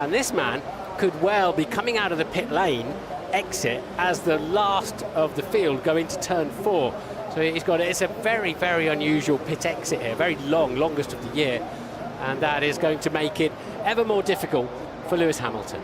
And this man could well be coming out of the pit lane exit as the last of the field going to turn 4. So it's a very, very unusual pit exit here, very long, longest of the year. And that is going to make it ever more difficult for Lewis Hamilton.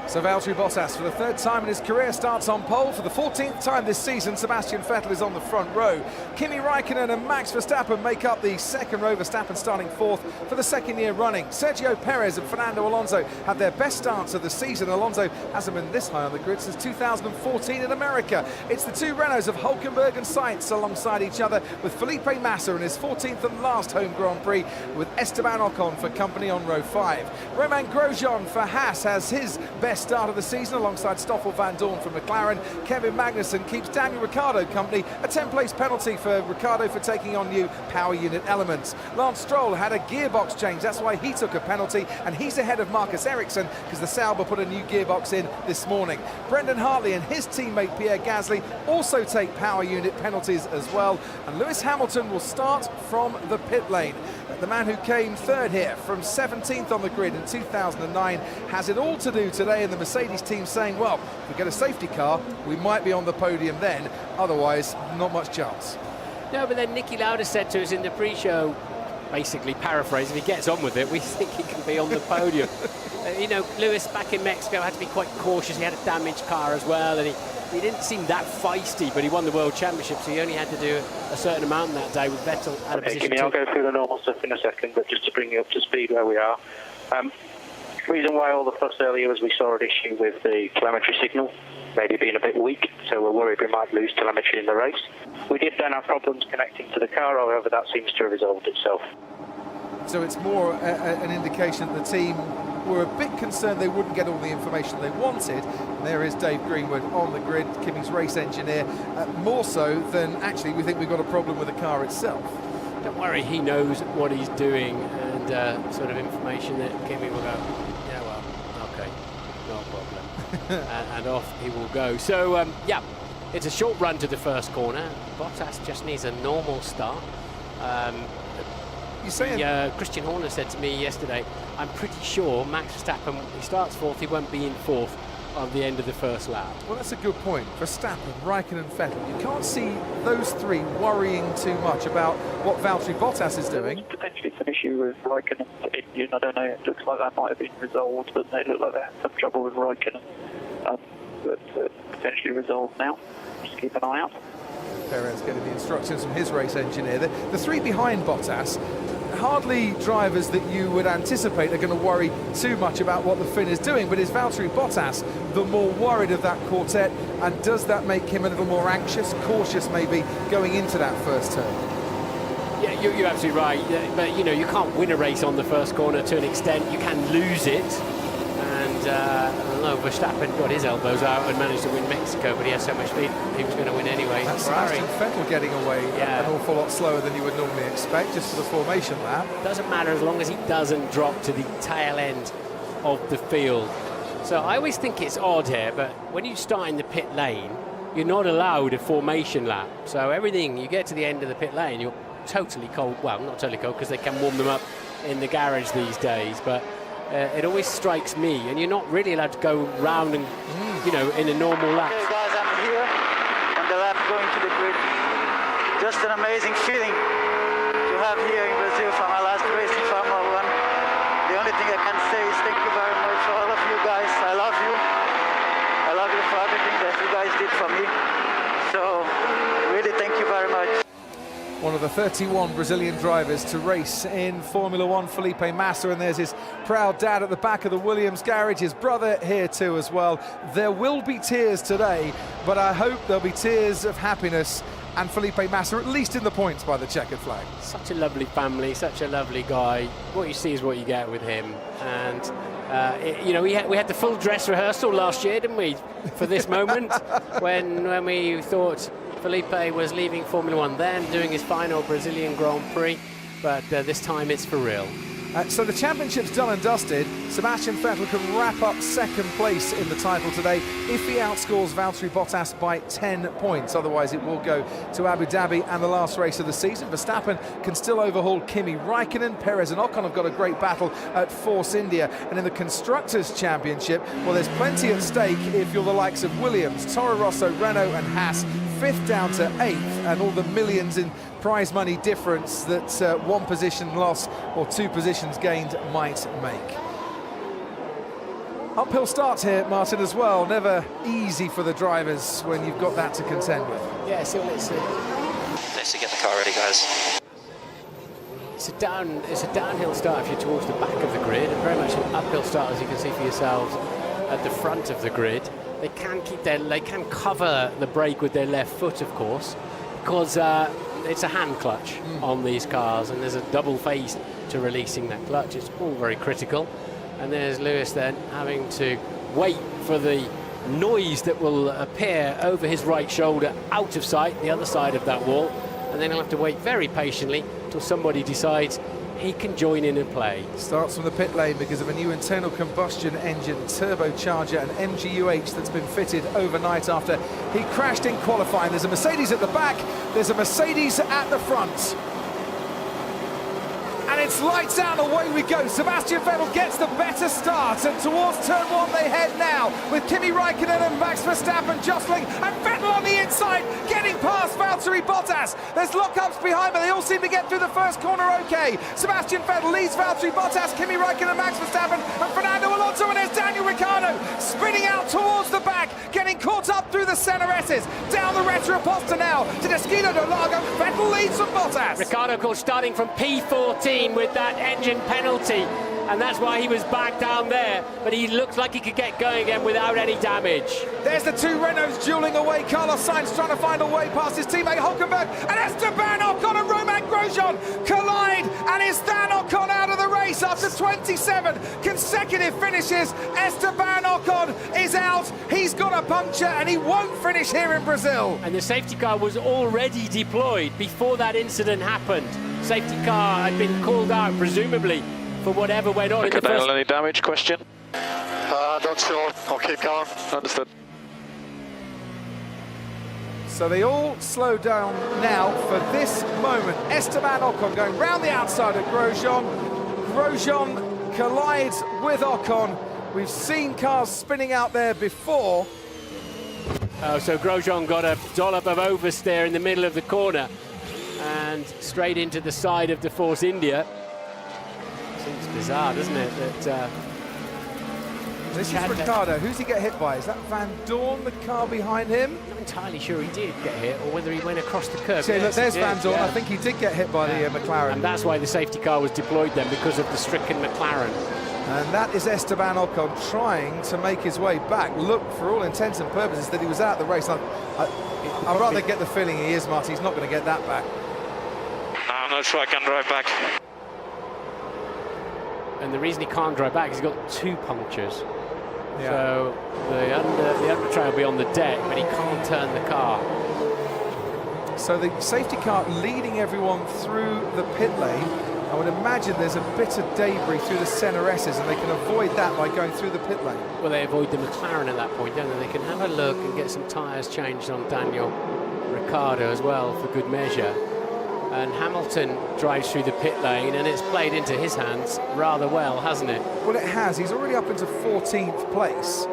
So Valtteri Bottas, for the 3rd time in his career, starts on pole. For the 14th time this season, Sebastian Vettel is on the front row. Kimi Raikkonen and Max Verstappen make up the 2nd row, Verstappen starting 4th for the 2nd year running. Sergio Perez and Fernando Alonso had their best starts of the season. Alonso hasn't been this high on the grid since 2014 in America. It's the 2 Renaults of Hülkenberg and Sainz alongside each other, with Felipe Massa in his 14th and last home Grand Prix, with Esteban Ocon for company on row 5. Romain Grosjean for Haas has his best start of the season alongside Stoffel van Dorn from McLaren. Kevin Magnussen keeps Daniel Ricciardo company, a 10-place penalty for Ricciardo for taking on new power unit elements. Lance Stroll had a gearbox change, that's why he took a penalty, and he's ahead of Marcus Ericsson because the Sauber put a new gearbox in this morning. Brendan Hartley and his teammate Pierre Gasly also take power unit penalties as well, and Lewis Hamilton will start from the pit lane. The man who came 3rd here from 17th on the grid in 2009 has it all to do today, and the Mercedes team saying, well, if we get a safety car, we might be on the podium then, otherwise not much chance. No, but then Niki Lauda said to us in the pre-show, basically paraphrase, if he gets on with it, we think he can be on the podium. You know, Lewis back in Mexico had to be quite cautious. He had a damaged car as well, and he didn't seem that feisty, but he won the World Championship, so he only had to do a certain amount that day with Vettel out of position. I'll go through the normal stuff in a second, but just to bring you up to speed where we are. Reason why all the fuss earlier was we saw an issue with the telemetry signal, maybe being a bit weak, so we're worried we might lose telemetry in the race. We did then have problems connecting to the car, however that seems to have resolved itself. So it's more an indication that the team were a bit concerned they wouldn't get all the information they wanted. And there is Dave Greenwood on the grid, Kimi's race engineer, more so than actually we think we've got a problem with the car itself. Don't worry, he knows what he's doing, and sort of information that Kimi will go, yeah, well, okay, no problem. and off he will go. So, yeah, it's a short run to the first corner. Bottas just needs a normal start. Christian Horner said to me yesterday, I'm pretty sure Max Verstappen, he starts 4th, he won't be in 4th on the end of the first lap. Well, that's a good point. Verstappen, Raikkonen, Vettel, you can't see those 3 worrying too much about what Valtteri Bottas is doing. Potentially some issue with Raikkonen engine, I don't know, it looks like that might have been resolved, but they look like they had some trouble with Raikkonen, but potentially resolved now. Just keep an eye out. Perez getting the instructions from his race engineer. The 3 behind Bottas, hardly drivers that you would anticipate are going to worry too much about what the Finn is doing, but is Valtteri Bottas the more worried of that quartet, and does that make him a little more anxious, cautious maybe, going into that first turn? Yeah, you're absolutely right, but you know, you can't win a race on the first corner to an extent. You can lose it, and I don't know, Verstappen got his elbows out and managed to win Mexico, but he has so much speed, he was going to win anyway. That's Sebastian Vettel getting away an awful lot slower than you would normally expect, just for the formation lap. Doesn't matter as long as he doesn't drop to the tail end of the field. So I always think it's odd here, but when you start in the pit lane, you're not allowed a formation lap. So everything, you get to the end of the pit lane, you're totally cold. Well, not totally cold, because they can warm them up in the garage these days, but it always strikes me, and you're not really allowed to go round and, you know, in a normal lap. Okay, guys, I'm here on the lap going to the grid. Just an amazing feeling to have here in Brazil for my last race in Formula 1. The only thing I can say is thank you very much for all of you guys. I love you. I love you for everything that you guys did for me. So, really thank you very much. One of the 31 Brazilian drivers to race in Formula 1, Felipe Massa, and there's his proud dad at the back of the Williams garage, his brother here too as well. There will be tears today, but I hope there'll be tears of happiness, and Felipe Massa at least in the points by the checkered flag. Such a lovely family, such a lovely guy. What you see is what you get with him, and you know, we had the full dress rehearsal last year, didn't we, for this moment, when we thought Felipe was leaving Formula 1 then, doing his final Brazilian Grand Prix, but this time it's for real. So the championship's done and dusted. Sebastian Vettel can wrap up second place in the title today if he outscores Valtteri Bottas by 10 points. Otherwise, it will go to Abu Dhabi and the last race of the season. Verstappen can still overhaul Kimi Raikkonen. Perez and Ocon have got a great battle at Force India. And in the Constructors' Championship, well, there's plenty at stake if you're the likes of Williams, Toro Rosso, Renault and Haas, 5th down to 8th, and all the millions in prize money difference that one position loss or 2 positions gained might make. Uphill starts here, Martin, as well. Never easy for the drivers when you've got that to contend with. Yeah, so let's Let's get the car ready, guys. It's a downhill start if you're towards the back of the grid, and very much an uphill start, as you can see for yourselves, at the front of the grid. They can cover the brake with their left foot, of course, because it's a hand clutch on these cars, and there's a double phase to releasing that clutch. It's all very critical. And there's Lewis then having to wait for the noise that will appear over his right shoulder out of sight, the other side of that wall, and then he'll have to wait very patiently until somebody decides he can join in and play. Starts from the pit lane because of a new internal combustion engine turbocharger, an MGUH that's been fitted overnight after he crashed in qualifying. There's a Mercedes at the back, there's a Mercedes at the front. And it's lights out, away we go. Sebastian Vettel gets the better start, and towards turn 1 they head now, with Kimi Raikkonen and Max Verstappen jostling, and Vettel on the inside, getting past Valtteri Bottas. There's lockups behind, but they all seem to get through the first corner okay. Sebastian Vettel leads Valtteri Bottas, Kimi Raikkonen, Max Verstappen, and Fernando Alonso, and there's Daniel Ricciardo spinning out towards the back, getting caught up through the center S's. Down the Retroposta now to Desquilo do Lago. Vettel leads from Bottas. Ricciardo, of course, starting from P14 with that engine penalty, and that's why he was back down there, but he looks like he could get going again without any damage. There's the 2 Renaults dueling away. Carlos Sainz trying to find a way past his teammate Hulkenberg, and Esteban Ocon and Romain Grosjean collide, and is Dan Ocon out of the race after 27 consecutive finishes. Esteban Ocon is out, he's got a puncture, and he won't finish here in Brazil. And the safety car was already deployed before that incident happened. Safety car had been called out, presumably, for whatever went on in the first... Any damage question? Not sure. I'll keep going. Understood. So they all slow down now for this moment. Esteban Ocon going round the outside of Grosjean. Grosjean collides with Ocon. We've seen cars spinning out there before. Oh, so Grosjean got a dollop of oversteer in the middle of the corner and straight into the side of the Force India. Seems bizarre, doesn't it? That this is Ricciardo. Who's he get hit by? Is that Van Dorn, the car behind him? I'm not entirely sure he did get hit, or whether he went across the curb. See, look, there's Van Dorn. Yeah. I think he did get hit by the McLaren. And that's why the safety car was deployed then, because of the stricken McLaren. And that is Esteban Ocon trying to make his way back. Look, for all intents and purposes, that he was out of the race. I'd rather get the feeling he is, Marty. He's not going to get that back. No, I'm not sure I can drive back. And the reason he can't drive back is he's got 2 punctures. Yeah. So the under tray will be on the deck, but he can't turn the car. So the safety car leading everyone through the pit lane. I would imagine there's a bit of debris through the center S's, and they can avoid that by going through the pit lane. Well, they avoid the McLaren at that point, don't they? They can have a look and get some tyres changed on Daniel Ricciardo as well, for good measure. And Hamilton drives through the pit lane, and it's played into his hands rather well, hasn't it? Well, it has. He's already up into 14th place.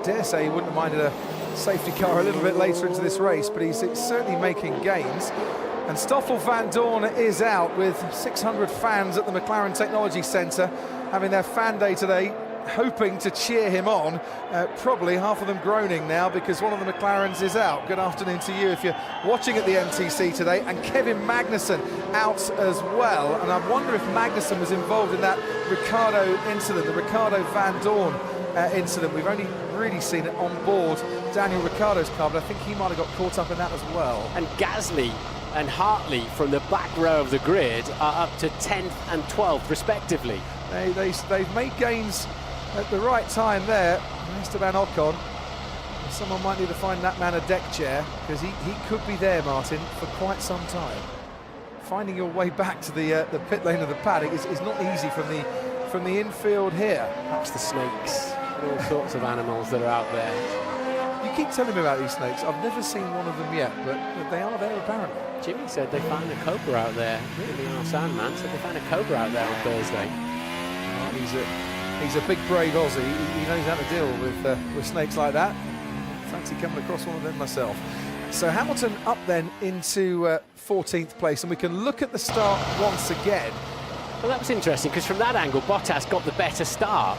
Dare say he wouldn't have minded a safety car a little bit later into this race, but he's certainly making gains. And Stoffel Van Dorn is out, with 600 fans at the McLaren Technology Centre having their fan day today, hoping to cheer him on. Probably half of them groaning now because one of the McLarens is out. Good afternoon to you if you're watching at the MTC today. And Kevin Magnussen out as well. And I wonder if Magnussen was involved in that Ricciardo incident, the Ricciardo Van Dorn incident. We've only really seen it on board Daniel Ricciardo's car, but I think he might have got caught up in that as well. And Gasly and Hartley from the back row of the grid are up to 10th and 12th respectively. They've made gains at the right time there. Esteban Ocon. Someone might need to find that man a deck chair, because he could be there, Martin, for quite some time. finding your way back to the pit lane of the paddock is not easy from the infield here. Perhaps the snakes and all sorts of animals that are out there. You keep telling me about these snakes. I've never seen one of them yet, but they are there apparently. Jimmy said they found a cobra out there. Really, our Sandman said they found a cobra out there on Thursday. Well, he's a big, brave Aussie. He knows how to deal with snakes like that. Fancy coming across one of them myself. So Hamilton up then into 14th place, and we can look at the start once again. Well, that was interesting because from that angle, Bottas got the better start.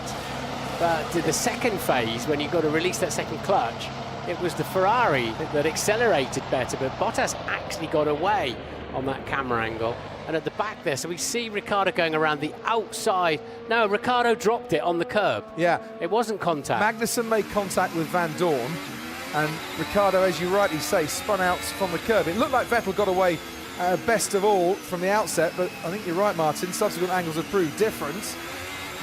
But the second phase, when you got to release that second clutch, it was the Ferrari that accelerated better, but Bottas actually got away on that camera angle. And at the back there, so we see Ricciardo going around the outside. No, Ricciardo dropped it on the curb. Yeah. It wasn't contact. Magnussen made contact with Van Dorn, and Ricciardo, as you rightly say, spun out from the curb. It looked like Vettel got away best of all from the outset, but I think you're right, Martin. Subsequent angles have proved different.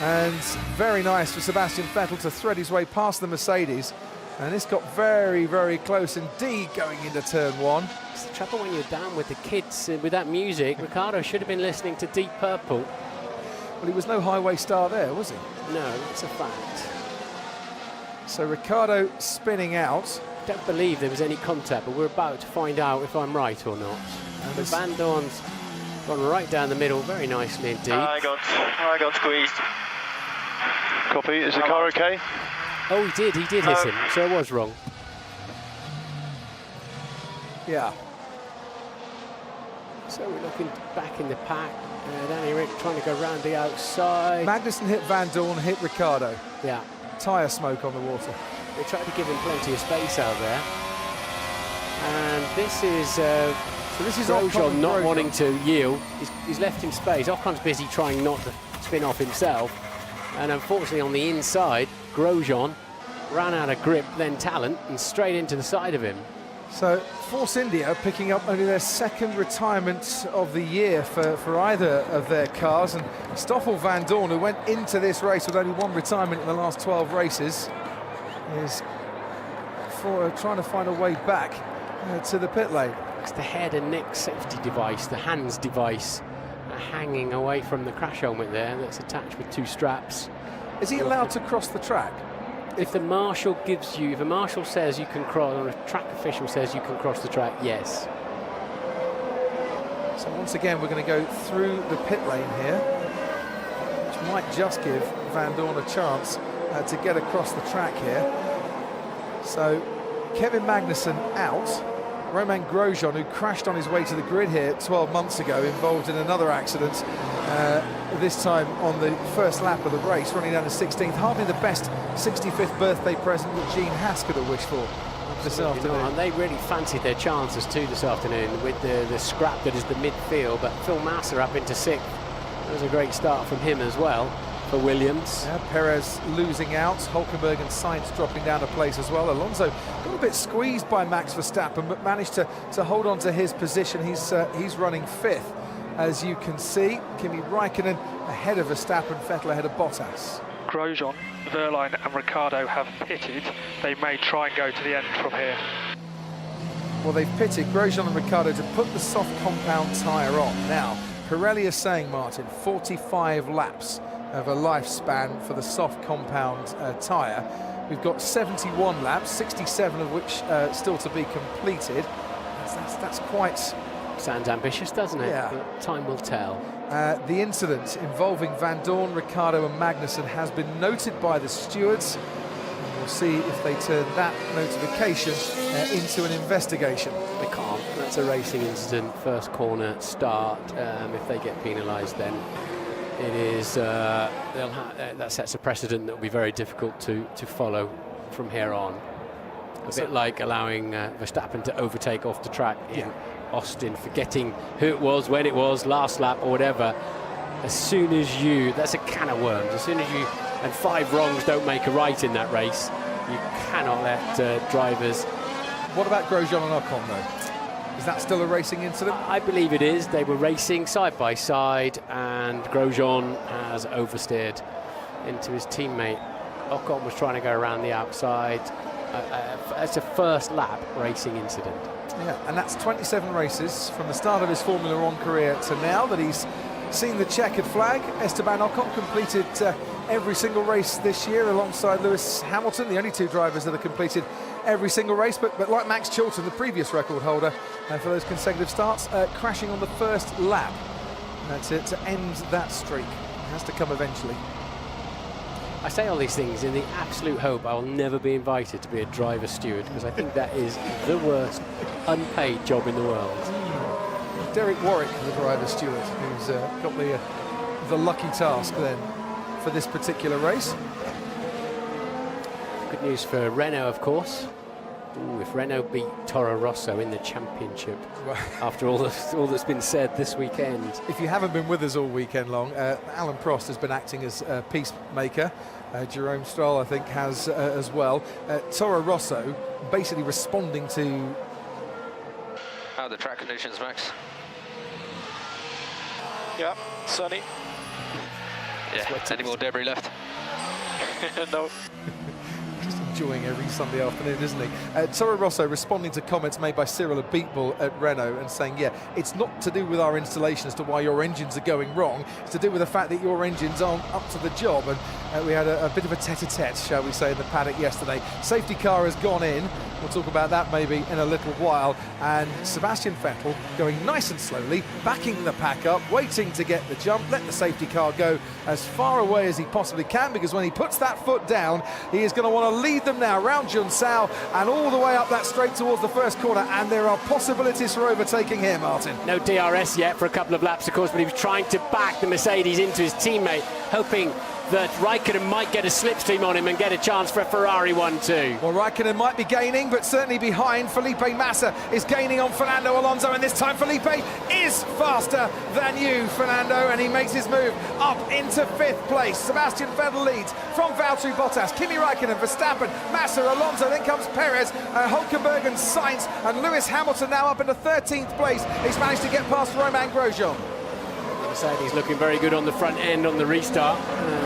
And very nice for Sebastian Vettel to thread his way past the Mercedes. And this got very, very close indeed going into turn one. It's the trouble when you're down with the kids with that music. Ricciardo should have been listening to Deep Purple. Well, he was no highway star there, was he? No, that's a fact. So Ricciardo spinning out. I don't believe there was any contact, but we're about to find out if I'm right or not. And Van Dorn's gone right down the middle very nicely indeed. I got squeezed. Copy. Is the car okay? Oh, he did hit him, so I was wrong. Yeah. So we're looking back in the pack. Danny Rick trying to go round the outside. Magnussen hit Van Dorn, hit Ricciardo. Yeah. Tyre smoke on the water. They tried to give him plenty of space out there. And this is so this is Grosjean not Grosjean. wanting to yield. He's left him space. Ocon's busy trying not to spin off himself. And unfortunately on the inside, Grosjean ran out of grip, then talent, and straight into the side of him. So Force India picking up only their second retirement of the year for either of their cars. And Stoffel Van Dorn, who went into this race with only one retirement in the last 12 races, is trying to find a way back to the pit lane. It's the head and neck safety device, the hands device, hanging away from the crash helmet there, that's attached with two straps. Is he allowed to cross the track? If the marshal gives you, if a marshal says you can cross, or a track official says you can cross the track, yes. So once again, we're going to go through the pit lane here, which might just give Van Dorn a chance to get across the track here. So Kevin Magnussen out. Romain Grosjean, who crashed on his way to the grid here 12 months ago, involved in another accident, this time on the first lap of the race, running down to 16th. Hardly the best 65th birthday present that Gene Haas could have wished for this afternoon. And they really fancied their chances too this afternoon with the scrap that is the midfield, but Phil Massa up into 6th. That was a great start from him as well for Williams. Yeah, Perez losing out, Hulkenberg and Sainz dropping down a place as well. Alonso got a bit squeezed by Max Verstappen, but managed to hold on to his position. He's running 5th, as you can see. Kimi Raikkonen ahead of Verstappen, Vettel ahead of Bottas. Grosjean, Verline and Ricciardo have pitted. They may try and go to the end from here. Well, they've pitted Grosjean and Ricciardo to put the soft compound tyre on. Now, Pirelli is saying, Martin, 45 laps of a lifespan for the soft compound tyre. We've got 71 laps, 67 of which still to be completed. That's quite... Sounds ambitious, doesn't it? Yeah. But time will tell. The incident involving Van Dorn, Ricciardo and Magnussen has been noted by the stewards. And we'll see if they turn that notification into an investigation. They can't. That's a racing incident, first corner start. If they get penalised, then it is that sets a precedent that will be very difficult to follow from here on. A bit like allowing Verstappen to overtake off the track in Austin, forgetting who it was, when it was, last lap or whatever. As soon as that's a can of worms. As soon as and 5 wrongs don't make a right in that race, you cannot let drivers. What about Grosjean and Ocon though? Is that still a racing incident? I believe it is. They were racing side by side and Grosjean has oversteered into his teammate. Ocon was trying to go around the outside. It's a first lap racing incident. Yeah, and that's 27 races from the start of his Formula One career to now that he's seen the checkered flag. Esteban Ocon completed every single race this year alongside Lewis Hamilton, the only two drivers that have completed every single race, but like Max Chilton, the previous record holder for those consecutive starts, crashing on the first lap. And that's it to end that streak. It has to come eventually. I say all these things in the absolute hope I will never be invited to be a driver steward, because I think that is the worst unpaid job in the world. Derek Warwick, the driver steward, who's got the lucky task then for this particular race. Good news for Renault, of course. Ooh, if Renault beat Toro Rosso in the championship, after all that's been said this weekend. If you haven't been with us all weekend long, Alan Prost has been acting as a peacemaker. Jerome Stroll, I think, has as well. Toro Rosso basically responding to... How are the track conditions, Max? Yeah, sunny. Yeah, any more debris left? No. Just enjoying every Sunday afternoon, isn't he? Toro Rosso responding to comments made by Cyril Abiteboul at Renault and saying, yeah, it's not to do with our installation as to why your engines are going wrong. It's to do with the fact that your engines aren't up to the job. And we had a bit of a tete-a-tete, shall we say, in the paddock yesterday. Safety car has gone in. We'll talk about that maybe in a little while. And Sebastian Vettel going nice and slowly, backing the pack up, waiting to get the jump, let the safety car go as far away as he possibly can, because when he puts that foot down, he is going to want to lead them now round Junsao and all the way up that straight towards the first corner. And there are possibilities for overtaking here, Martin. No DRS yet for a couple of laps, of course, but he was trying to back the Mercedes into his teammate, hoping that Raikkonen might get a slipstream on him and get a chance for a Ferrari 1-2. Well, Raikkonen might be gaining, but certainly behind. Felipe Massa is gaining on Fernando Alonso, and this time Felipe is faster than you, Fernando, and he makes his move up into 5th place. Sebastian Vettel leads from Valtteri Bottas, Kimi Raikkonen, Verstappen, Massa, Alonso, then comes Perez, Hulkenberg and Sainz, and Lewis Hamilton now up into 13th place. He's managed to get past Romain Grosjean. Mercedes looking very good on the front end on the restart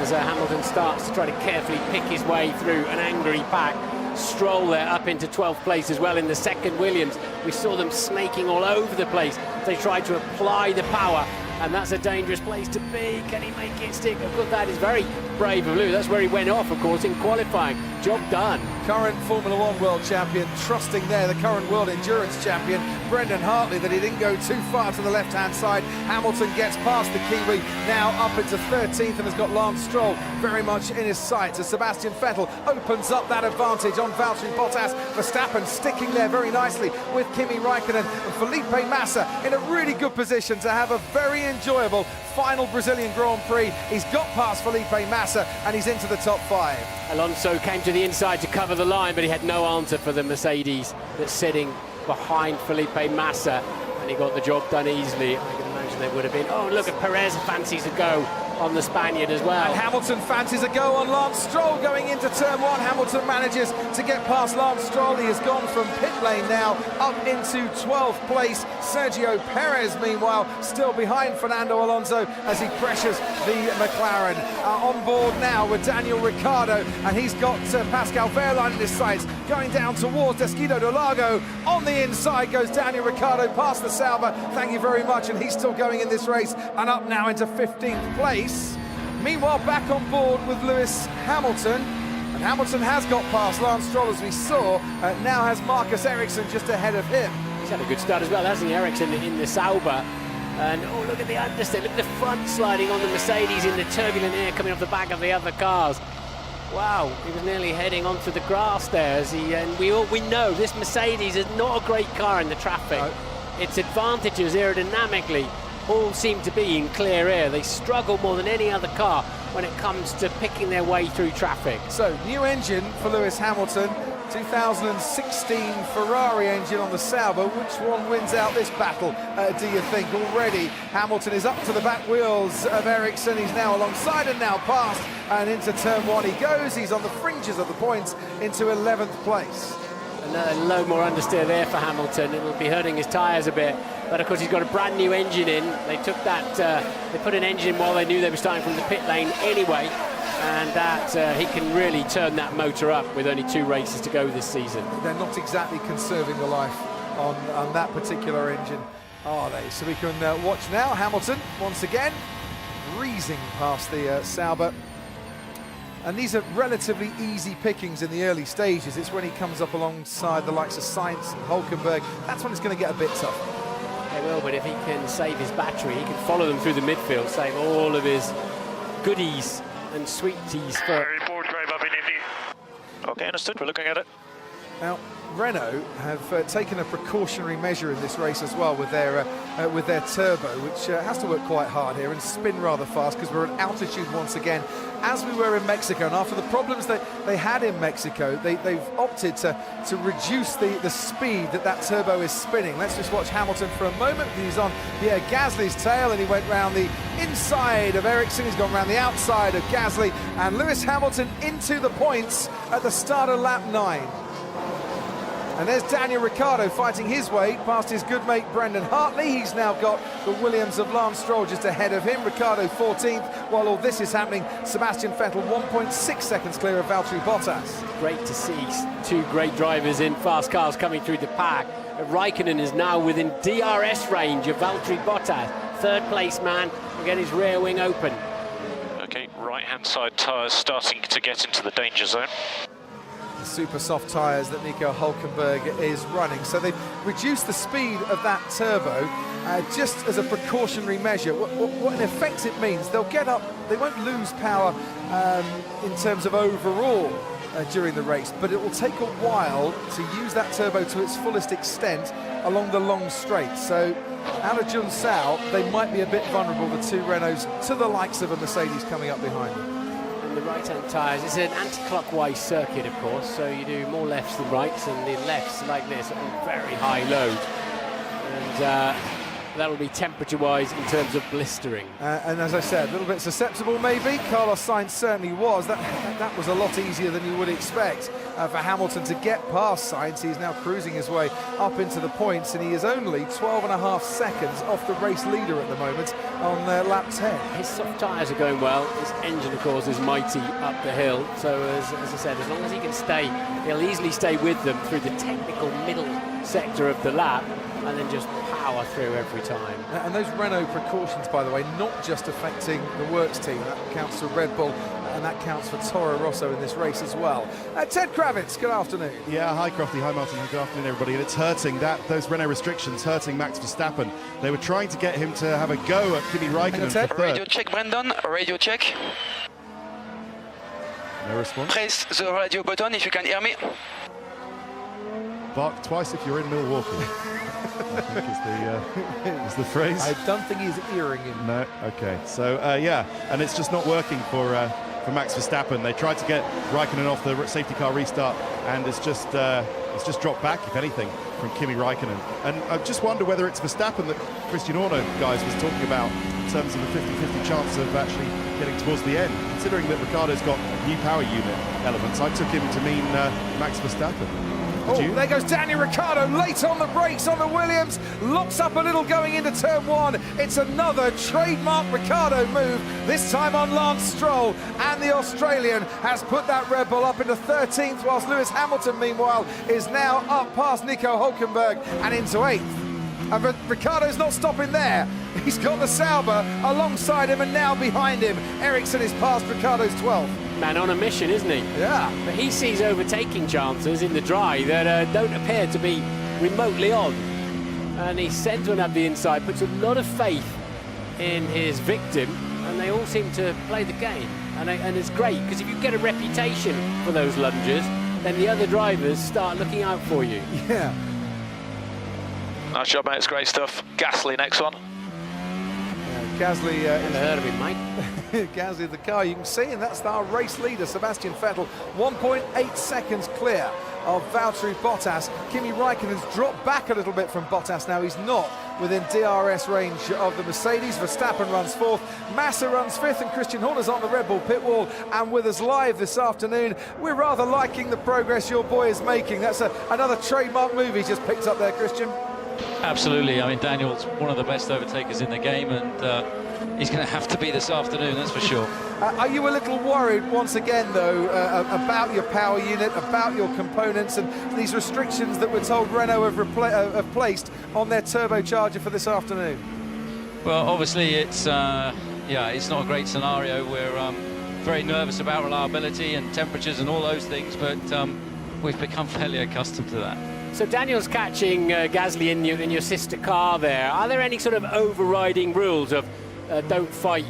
as Hamilton starts to try to carefully pick his way through an angry pack. Stroll there up into 12th place as well in the second Williams. We saw them snaking all over the place. They tried to apply the power, and that's a dangerous place to be. Can he make it stick? Of course, that is very brave of Lou. That's where he went off, of course, in qualifying. Job done. Current Formula One world champion, trusting there the current world endurance champion, Brendan Hartley, that he didn't go too far to the left-hand side. Hamilton gets past the Kiwi, now up into 13th, and has got Lance Stroll very much in his sights as Sebastian Vettel opens up that advantage on Valtteri Bottas. Verstappen sticking there very nicely with Kimi Raikkonen, and Felipe Massa in a really good position to have a very enjoyable final Brazilian Grand Prix. He's got past Felipe Massa and he's into the top 5. Alonso came to the inside to cover the line, but he had no answer for the Mercedes that's sitting behind Felipe Massa, and he got the job done easily. I can imagine there would have been. Oh, look at Perez fancies a go on the Spaniard as well. And Hamilton fancies a go on Lance Stroll going into turn 1. Hamilton manages to get past Lance Stroll. He has gone from pit lane now up into 12th place. Sergio Perez, meanwhile, still behind Fernando Alonso as he pressures the McLaren. On board now with Daniel Ricciardo, and he's got Pascal Wehrlein in his sights, going down towards Descido de Largo. On the inside goes Daniel Ricciardo past the Sauber. Thank you very much, and he's still going in this race, and up now into 15th place. Meanwhile, back on board with Lewis Hamilton, and Hamilton has got past Lance Stroll, as we saw. Now has Marcus Ericsson just ahead of him. He's had a good start as well, hasn't he, Ericsson, in the Sauber? And oh, look at the understeer, look at the front sliding on the Mercedes in the turbulent air coming off the back of the other cars. Wow, he was nearly heading onto the grass there. And we know this Mercedes is not a great car in the traffic. No. Its advantages aerodynamically all seem to be in clear air. They struggle more than any other car when it comes to picking their way through traffic. So, new engine for Lewis Hamilton, 2016 Ferrari engine on the Sauber. Which one wins out this battle, do you think? Already, Hamilton is up to the back wheels of Ericsson. He's now alongside and now past, and into turn 1 he goes. He's on the fringes of the points into 11th place. A low more understeer there for Hamilton. It will be hurting his tyres a bit, but of course he's got a brand new engine in. They took that, they put an engine in while they knew they were starting from the pit lane anyway, and that he can really turn that motor up with only 2 races to go this season. They're not exactly conserving the life on that particular engine, are they? So we can watch now Hamilton once again breezing past the Sauber. And these are relatively easy pickings in the early stages. It's when he comes up alongside the likes of Sainz and Hulkenberg, that's when it's going to get a bit tough. They will, but if he can save his battery, he can follow them through the midfield, save all of his goodies and sweeties for... Okay, understood. We're looking at it. Now, Renault have taken a precautionary measure in this race as well with their turbo, which has to work quite hard here and spin rather fast because we're at altitude once again, as we were in Mexico. And after the problems that they had in Mexico, they've opted to reduce the speed that turbo is spinning. Let's just watch Hamilton for a moment. He's on Pierre Gasly's tail, and he went round the inside of Ericsson. He's gone round the outside of Gasly, and Lewis Hamilton into the points at the start of lap 9. And there's Daniel Ricciardo fighting his way past his good mate Brendan Hartley. He's now got the Williams of Lance Stroll just ahead of him. Ricciardo 14th. While all this is happening, Sebastian Vettel 1.6 seconds clear of Valtteri Bottas. Great to see two great drivers in fast cars coming through the pack. Raikkonen is now within DRS range of Valtteri Bottas. Third place man, will get his rear wing open. Okay, right-hand side tyres starting to get into the danger zone. The super soft tyres that Nico Hulkenberg is running. So they've reduced the speed of that turbo just as a precautionary measure. What in effect it means, they'll get up, they won't lose power in terms of overall during the race, but it will take a while to use that turbo to its fullest extent along the long straight. So out of Junsao, they might be a bit vulnerable, the two Renaults, to the likes of a Mercedes coming up behind them. The right-hand tyres, it's an anti-clockwise circuit, of course, so you do more lefts than rights, and the lefts like this on very high load, and that'll be temperature-wise in terms of blistering. And as I said, a little bit susceptible maybe. Carlos Sainz certainly was. That was a lot easier than you would expect for Hamilton to get past Sainz. He's now cruising his way up into the points, and he is only 12.5 seconds off the race leader at the moment on lap 10. His soft tyres are going well. His engine, of course, is mighty up the hill. So, as I said, as long as he can stay, he'll easily stay with them through the technical middle sector of the lap, and then just power through every time. And those Renault precautions, by the way, not just affecting the works team. That counts for Red Bull, and that counts for Toro Rosso in this race as well. Ted Kravitz, good afternoon. Yeah, hi Crofty, hi Martin, good afternoon everybody. And it's hurting, those Renault restrictions hurting Max Verstappen. They were trying to get him to have a go at Kimi Raikkonen for third. Radio check, Brandon, radio check. No response. Press the radio button if you can hear me. Bark twice if you're in Milwaukee. I think is the phrase. I don't think he's hearing him. No, okay. So, yeah, and it's just not working for Max Verstappen. They tried to get Raikkonen off the safety car restart, and it's just dropped back, if anything, from Kimi Raikkonen. And I just wonder whether it's Verstappen that Christian Horner, guys, was talking about in terms of a 50-50 chance of actually getting towards the end. Considering that Ricciardo's got new power unit elements, I took him to mean Max Verstappen. Oh, there goes Daniel Ricciardo late on the brakes on the Williams, locks up a little going into turn 1. It's another trademark Ricciardo move, this time on Lance Stroll, and the Australian has put that Red Bull up into 13th, whilst Lewis Hamilton, meanwhile, is now up past Nico Hulkenberg and into 8th. And Ricciardo's not stopping there. He's got the Sauber alongside him and now behind him. Ericsson is past Ricciardo's 12th. Man on a mission, isn't he? Yeah. But he sees overtaking chances in the dry that don't appear to be remotely on. And he sends one up the inside, puts a lot of faith in his victim, and they all seem to play the game. And it's great, because if you get a reputation for those lunges, then the other drivers start looking out for you. Yeah. Nice job, mate. It's great stuff. Gasly next one. Gasly Never heard of him, mate. Gasly the car, you can see, and that's our race leader, Sebastian Vettel, 1.8 seconds clear of Valtteri Bottas. Kimi Raikkonen's dropped back a little bit from Bottas now. He's not within DRS range of the Mercedes. Verstappen runs 4th, Massa runs 5th, and Christian Horner's on the Red Bull pit wall and with us live this afternoon. We're rather liking the progress your boy is making. That's another trademark move he's just picked up there, Christian. Absolutely. I mean, Daniel's one of the best overtakers in the game, and he's going to have to be this afternoon, that's for sure. Are you a little worried once again, though, about your power unit, about your components, and these restrictions that we're told Renault have placed on their turbocharger for this afternoon? Well, obviously it's not a great scenario. We're very nervous about reliability and temperatures and all those things, but we've become fairly accustomed to that. So Daniel's catching Gasly in your sister car there. Are there any sort of overriding rules of don't fight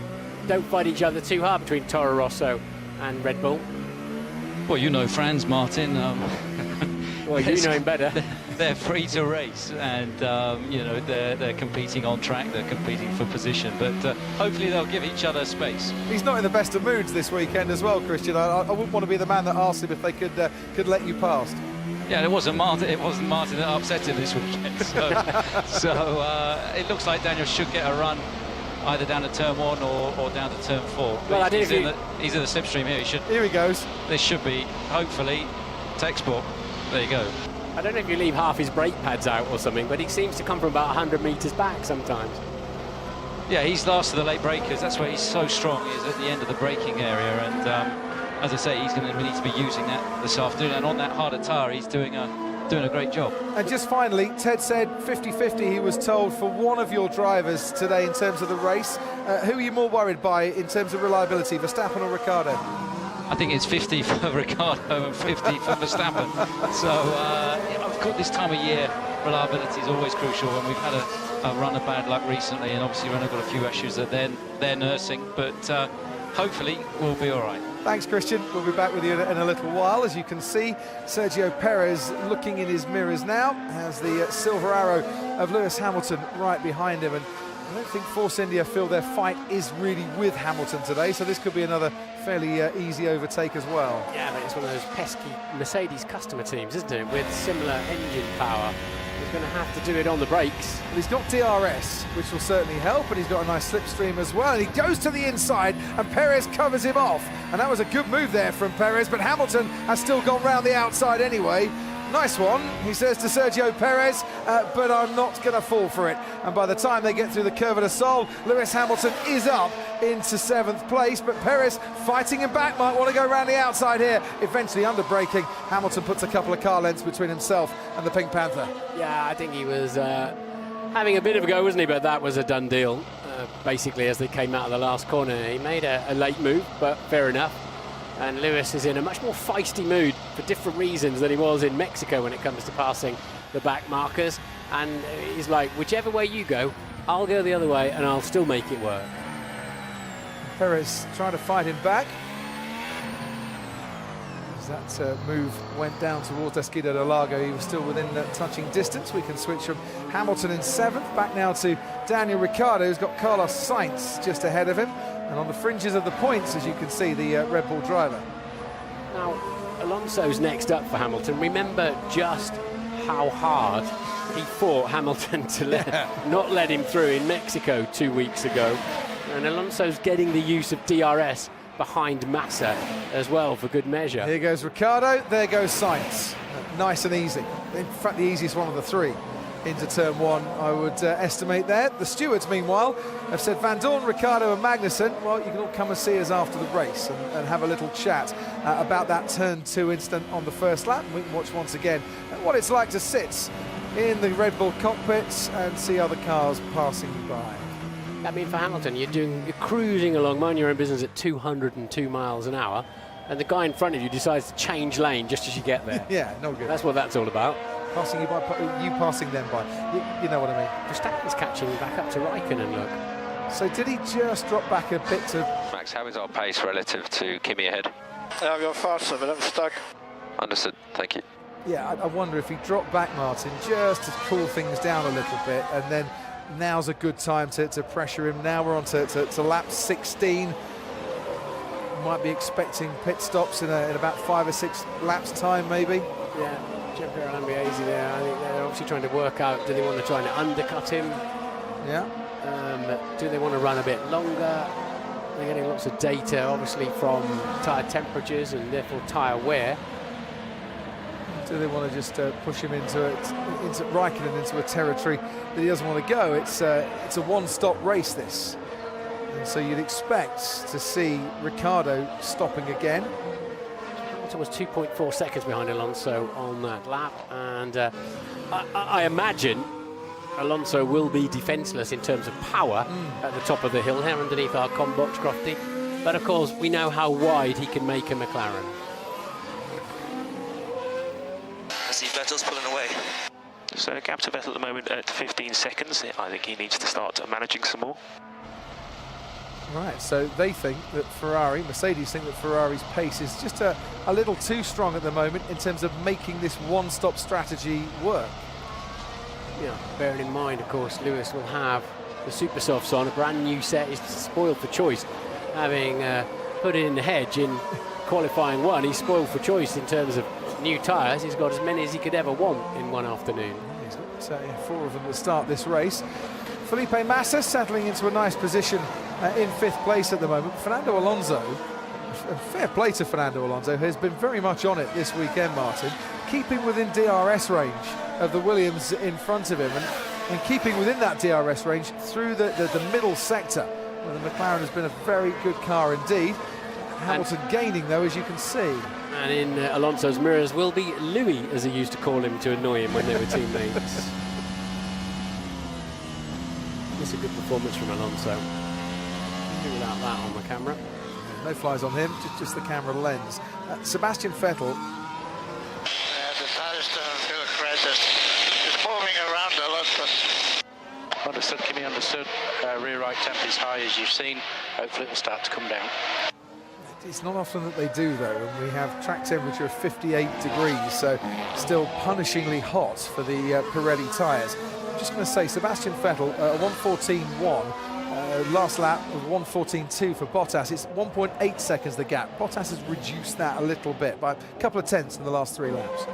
each other too hard between Toro Rosso and Red Bull? Well, you know Franz, Martin. Well, you know him better. They're free to race, and they're competing on track. They're competing for position, but hopefully they'll give each other space. He's not in the best of moods this weekend as well, Christian. I wouldn't want to be the man that asked him if they could let you past. Yeah, it wasn't Martin that upset him this weekend. So it looks like Daniel should get a run either down to turn 1 or down to turn 4. Well, I he's in the slipstream here. Here he goes. This should be, hopefully, textbook. There you go. I don't know if you leave half his brake pads out or something, but he seems to come from about 100 metres back sometimes. Yeah, he's last of the late breakers. That's where he's so strong. He's at the end of the braking area, and as I say, he's going to need to be using that this afternoon. And on that harder tyre, he's doing a great job. And just finally, Ted said 50-50 he was told for one of your drivers today in terms of the race. Who are you more worried by in terms of reliability, Verstappen or Ricciardo? I think it's 50 for Ricciardo and 50 for Verstappen. So, of course, this time of year, reliability is always crucial, and we've had a run of bad luck recently, and obviously Renault got a few issues that they're nursing, but hopefully we'll be all right. Thanks, Christian. We'll be back with you in a little while. As you can see, Sergio Perez looking in his mirrors now, has the silver arrow of Lewis Hamilton right behind him, and I don't think Force India feel their fight is really with Hamilton today, so this could be another fairly easy overtake as well. Yeah, but it's one of those pesky Mercedes customer teams, isn't it, with similar engine power. He's going to have to do it on the brakes. But he's got DRS, which will certainly help, and he's got a nice slipstream as well, and he goes to the inside, and Perez covers him off, and that was a good move there from Perez, but Hamilton has still gone round the outside anyway. Nice one, he says to Sergio Perez, but I'm not going to fall for it. And by the time they get through the Curva de Sol, Lewis Hamilton is up into 7th place, but Perez fighting him back, might want to go around the outside here. Eventually under braking, Hamilton puts a couple of car lengths between himself and the Pink Panther. Yeah, I think he was having a bit of a go, wasn't he? But that was a done deal, basically, as they came out of the last corner. He made a late move, but fair enough. And Lewis is in a much more feisty mood for different reasons than he was in Mexico when it comes to passing the back markers. And he's like, whichever way you go, I'll go the other way and I'll still make it work. Perez trying to fight him back. As that move went down towards Esquida de Lago, he was still within touching distance. We can switch from Hamilton in 7th, back now to Daniel Ricciardo, who's got Carlos Sainz just ahead of him. And on the fringes of the points, as you can see, the Red Bull driver. Now, Alonso's next up for Hamilton. Remember just how hard he fought Hamilton to not let him through in Mexico 2 weeks ago. And Alonso's getting the use of DRS behind Massa as well for good measure. Here goes Ricciardo, there goes Sainz. Nice and easy. In fact, the easiest one of the three into turn 1, I would estimate there. The stewards, meanwhile, have said Van Dorn, Ricciardo and Magnussen, well, you can all come and see us after the race and have a little chat about that turn 2 incident on the first lap. And we can watch once again what it's like to sit in the Red Bull cockpits and see other cars passing by. I mean, for Hamilton, you're cruising along, minding your own business at 202 miles an hour, and the guy in front of you decides to change lane just as you get there. Yeah, no good. That's what that's all about. Passing you by, you passing them by. You know what I mean. Verstappen's catching back up to Raikkonen, look. So did he just drop back a bit to... Max, how is our pace relative to Kimi ahead? I've gone faster, but I'm stuck. Understood, thank you. Yeah, I wonder if he dropped back, Martin, just to cool things down a little bit, and then now's a good time to pressure him. Now we're on to lap 16. Might be expecting pit stops in about 5 or 6 laps time, maybe. Yeah. Gianpiero Lambiase there. I think they're obviously trying to work out, do they want to try and undercut him? Yeah. Do they want to run a bit longer? They're getting lots of data, obviously, from tyre temperatures and therefore tyre wear. Do they want to just push him into Raikkonen into a territory that he doesn't want to go? It's a one-stop race, this. And so you'd expect to see Ricciardo stopping again. Hamilton was 2.4 seconds behind Alonso on that lap, and I imagine Alonso will be defenceless in terms of power at the top of the hill here underneath our com box, Crofty. But of course, we know how wide he can make a McLaren. I see Vettel's pulling away. So gap to Vettel at the moment at 15 seconds. I think he needs to start managing some more. Right, so they think that Mercedes think that Ferrari's pace is just a little too strong at the moment in terms of making this one-stop strategy work. Yeah, bearing in mind, of course, Lewis will have the super softs on. A brand new set is spoiled for choice. Having put it in the hedge in qualifying one, he's spoiled for choice in terms of new tyres. He's got as many as he could ever want in one afternoon. He's got 4 of them to start this race. Felipe Massa settling into a nice position in 5th place at the moment. Fernando Alonso, fair play to Fernando Alonso, has been very much on it this weekend, Martin, keeping within DRS range of the Williams in front of him, and keeping within that DRS range through the middle sector, where the McLaren has been a very good car indeed. Hamilton gaining, though, as you can see. And in Alonso's mirrors will be Louis, as he used to call him to annoy him when they were teammates. It's a good performance from Alonso. Without that on the camera. No flies on him, just the camera lens. Sebastian Vettel. The tires don't feel aggressive. It's moving around a lot, but... Understood, Kimi, understood. Rear right temp is high, as you've seen. Hopefully it will start to come down. It's not often that they do, though, and we have track temperature of 58 degrees, so still punishingly hot for the Pirelli tyres. I'm just going to say, Sebastian Vettel, 1:14.1, last lap of 1:14.2 for Bottas. It's 1.8 seconds the gap. Bottas has reduced that a little bit by a couple of tenths in the last 3 laps.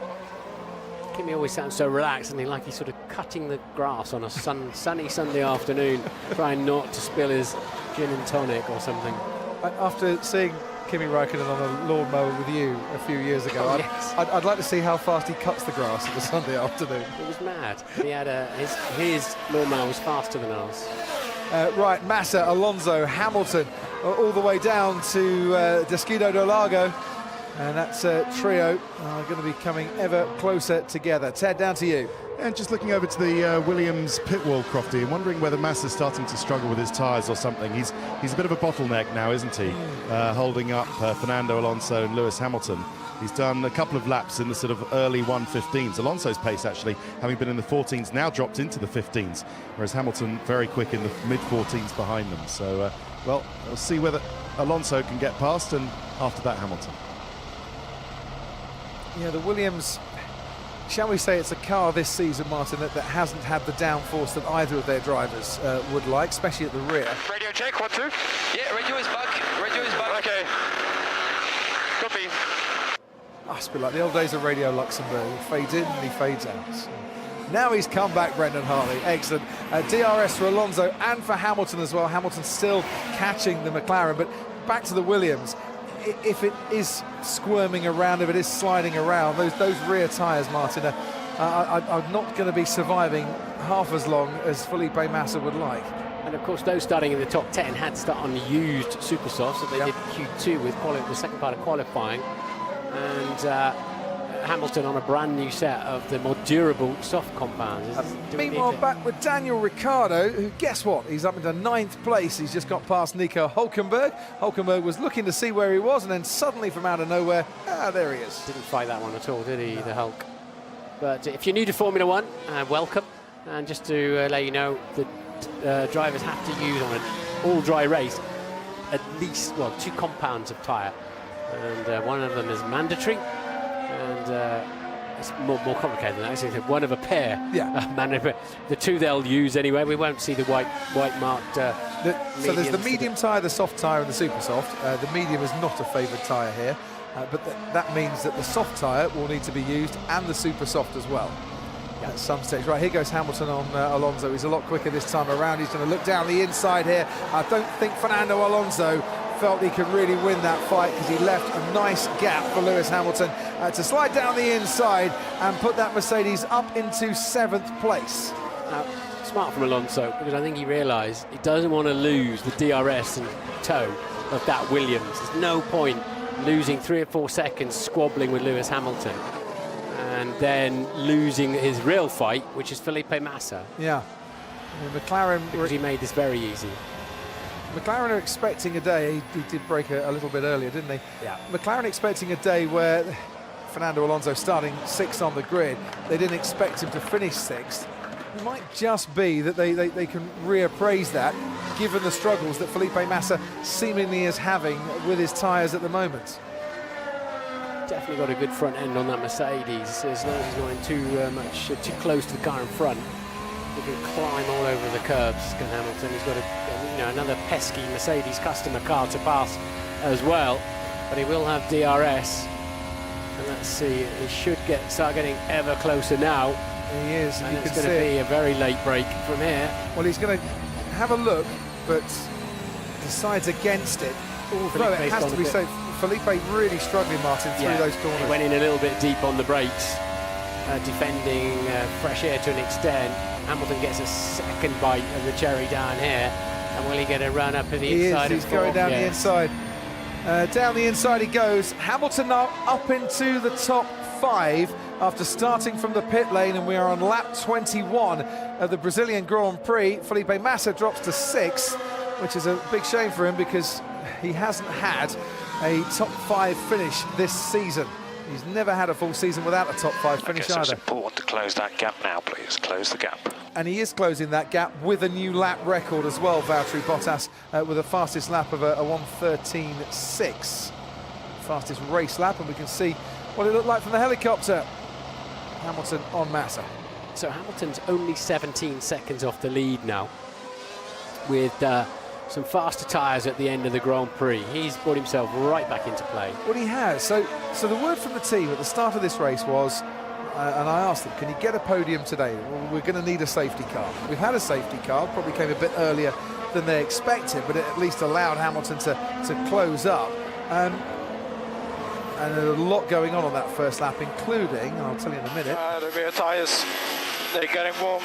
Kimi always sounds so relaxed, and like he's sort of cutting the grass on a sunny Sunday afternoon, trying not to spill his gin and tonic or something. After seeing Kimi Raikkonen on a lawnmower with you a few years ago, I'd like to see how fast he cuts the grass on a Sunday afternoon. It was mad. He had his lawnmower was faster than ours. Right, Massa, Alonso, Hamilton, all the way down to Descido do Lago, and that's trio are going to be coming ever closer together. Ted, down to you. And just looking over to the Williams pit wall, Crofty, and wondering whether Massa's starting to struggle with his tyres or something. He's a bit of a bottleneck now, isn't he? Holding up Fernando Alonso and Lewis Hamilton. He's done a couple of laps in the sort of early 1:15s. Alonso's pace, actually, having been in the 14s, now dropped into the 15s, whereas Hamilton very quick in the mid-14s behind them. So, well, we'll see whether Alonso can get past, and after that, Hamilton. Yeah, the Williams, shall we say it's a car this season, Martin, that hasn't had the downforce that either of their drivers would like, especially at the rear. Radio check, 1, 2. Yeah, radio is back. Radio is back. Okay. Copy. Oh, it's a bit like the old days of Radio Luxembourg. He fades in and he fades out. Now he's come back, Brendan Hartley. Excellent. DRS for Alonso and for Hamilton as well. Hamilton still catching the McLaren, but back to the Williams. If it is squirming around, if it is sliding around, those rear tyres, Martin, are not going to be surviving half as long as Felipe Massa would like. And of course, those starting in the top 10 had to start on used super softs, so they did Q2 with the second part of qualifying, and Hamilton on a brand new set of the more durable soft compounds. Meanwhile, back with Daniel Ricciardo, who, guess what? He's up into 9th place. He's just got past Nico Hülkenberg. Hülkenberg was looking to see where he was, and then suddenly from out of nowhere, there he is. Didn't fight that one at all, did he, the Hulk? But if you're new to Formula One, welcome. And just to let you know, the drivers have to use on an all-dry race at least, 2 compounds of tyre. And one of them is mandatory. And it's more complicated than that. It's one of a pair. Yeah. The 2 they'll use anyway. We won't see the white marked. So there's the medium tyre, the soft tyre, and the super soft. The medium is not a favoured tyre here, but that means that the soft tyre will need to be used and the super soft as well. At some stage. Right, here goes Hamilton on Alonso. He's a lot quicker this time around. He's going to look down the inside here. I don't think Fernando Alonso felt he could really win that fight, because he left a nice gap for Lewis Hamilton to slide down the inside and put that Mercedes up into 7th place. smart from Alonso, because I think he realised he doesn't want to lose the DRS and toe of that Williams. There's no point losing 3 or 4 seconds squabbling with Lewis Hamilton and then losing his real fight, which is Felipe Massa. Yeah. I mean, McLaren... Because he made this very easy. McLaren are expecting a day, he did break a little bit earlier, didn't he? Yeah. McLaren expecting a day where Fernando Alonso starting 6th on the grid, they didn't expect him to finish 6th. It might just be that they can reappraise that, given the struggles that Felipe Massa seemingly is having with his tyres at the moment. Definitely got a good front end on that Mercedes, as long as he's not in too close to the car in front. He can climb all over the curbs, can Hamilton. He's got another pesky Mercedes customer car to pass as well, but he will have DRS. And let's see, he should start getting ever closer now. He is, and it's going to be a very late break from here. Well, he's going to have a look, but decides against it. Although it has to be said, Felipe really struggling, Martin, through those corners. He went in a little bit deep on the brakes, defending fresh air to an extent. Hamilton gets a second bite of the cherry down here, and will he get a run up to the inside? He's going down the inside. Down the inside he goes. Hamilton now up into the top 5 after starting from the pit lane, and we are on lap 21 of the Brazilian Grand Prix. Felipe Massa drops to 6th, which is a big shame for him because he hasn't had a top 5 finish this season. He's never had a full season without a top 5 finish either. It's important to close that gap now, please. Close the gap. And he is closing that gap with a new lap record as well, Valtteri Bottas, with the fastest lap of a 1:13.6. Fastest race lap, and we can see what it looked like from the helicopter. Hamilton on Massa. So Hamilton's only 17 seconds off the lead now, with some faster tyres at the end of the Grand Prix. He's brought himself right back into play. Well, he has. So the word from the team at the start of this race was, and I asked them, can you get a podium today? Well, we're going to need a safety car. We've had a safety car, probably came a bit earlier than they expected, but it at least allowed Hamilton to close up. And there's a lot going on that first lap, including, and I'll tell you in a minute. The rear tyres, they're getting warm.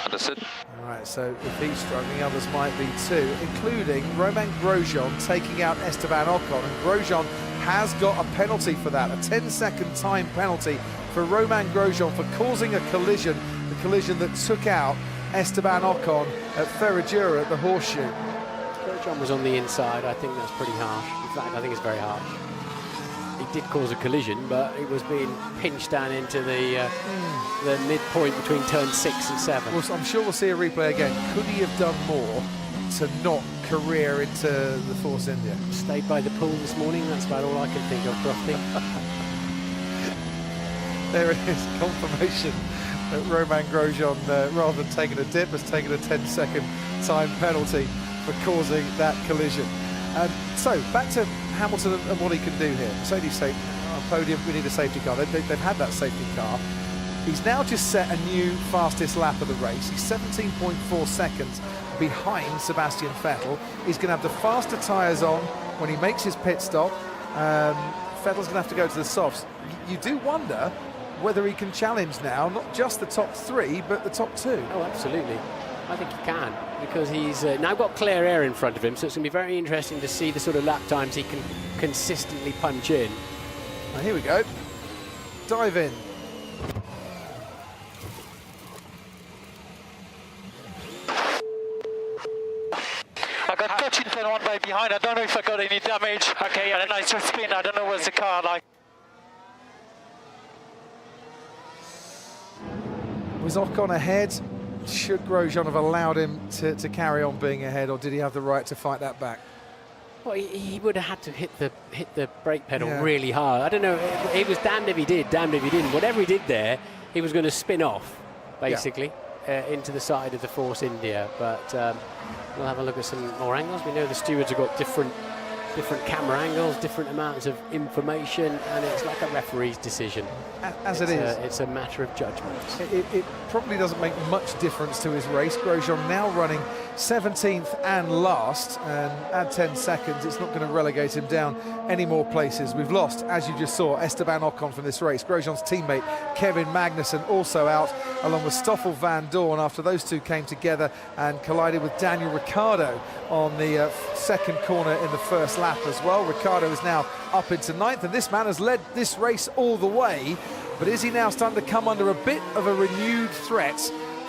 Understood. All right, so if he's struggling, others might be too, including Romain Grosjean taking out Esteban Ocon, and Grosjean has got a penalty for that, a 10-second time penalty for Romain Grosjean for causing a collision, the collision that took out Esteban Ocon at Ferradura at the Horseshoe. Grosjean was on the inside. I think that's pretty harsh. In fact, I think it's very harsh. He did cause a collision, but it was being pinched down into the midpoint between turn 6 and 7. Well, I'm sure we'll see a replay again. Could he have done more to not career into the Force India? Stayed by the pool this morning, that's about all I can think of, Crofty. There it is, confirmation that Romain Grosjean, rather than taking a dip, has taken a 10-second time penalty for causing that collision. So, back to Hamilton and what he can do here. Mercedes say, on podium, we need a safety car. They've had that safety car. He's now just set a new fastest lap of the race. He's 17.4 seconds behind Sebastian Vettel. He's going to have the faster tyres on when he makes his pit stop. Vettel's going to have to go to the softs. You do wonder whether he can challenge now, not just the top 3, but the top 2. Oh, absolutely. I think he can, because he's now got clear air in front of him, so it's going to be very interesting to see the sort of lap times he can consistently punch in. Now, here we go. Dive in. I got touched in turn 1 by behind. I don't know if I got any damage. Okay, and a nice spin. I don't know what's the car like. Was Ocon ahead? Should Grosjean have allowed him to carry on being ahead, or did he have the right to fight that back? Well, he would have had to hit the brake pedal really hard. I don't know. It was damned if he did, damned if he didn't. Whatever he did there, he was going to spin off, basically, into the side of the Force India. But we'll have a look at some more angles. We know the stewards have got different camera angles, different amounts of information, and it's like a referee's decision. It's a matter of judgment. It probably doesn't make much difference to his race. Grosjean now running 17th and last, and add 10 seconds, it's not going to relegate him down any more places. We've lost, as you just saw, Esteban Ocon from this race. Grosjean's teammate Kevin Magnussen also out, along with Stoffel Van Dorn, after those two came together and collided with Daniel Ricciardo on the second corner in the first lap as well. Ricciardo is now up into 9th, and this man has led this race all the way, but is he now starting to come under a bit of a renewed threat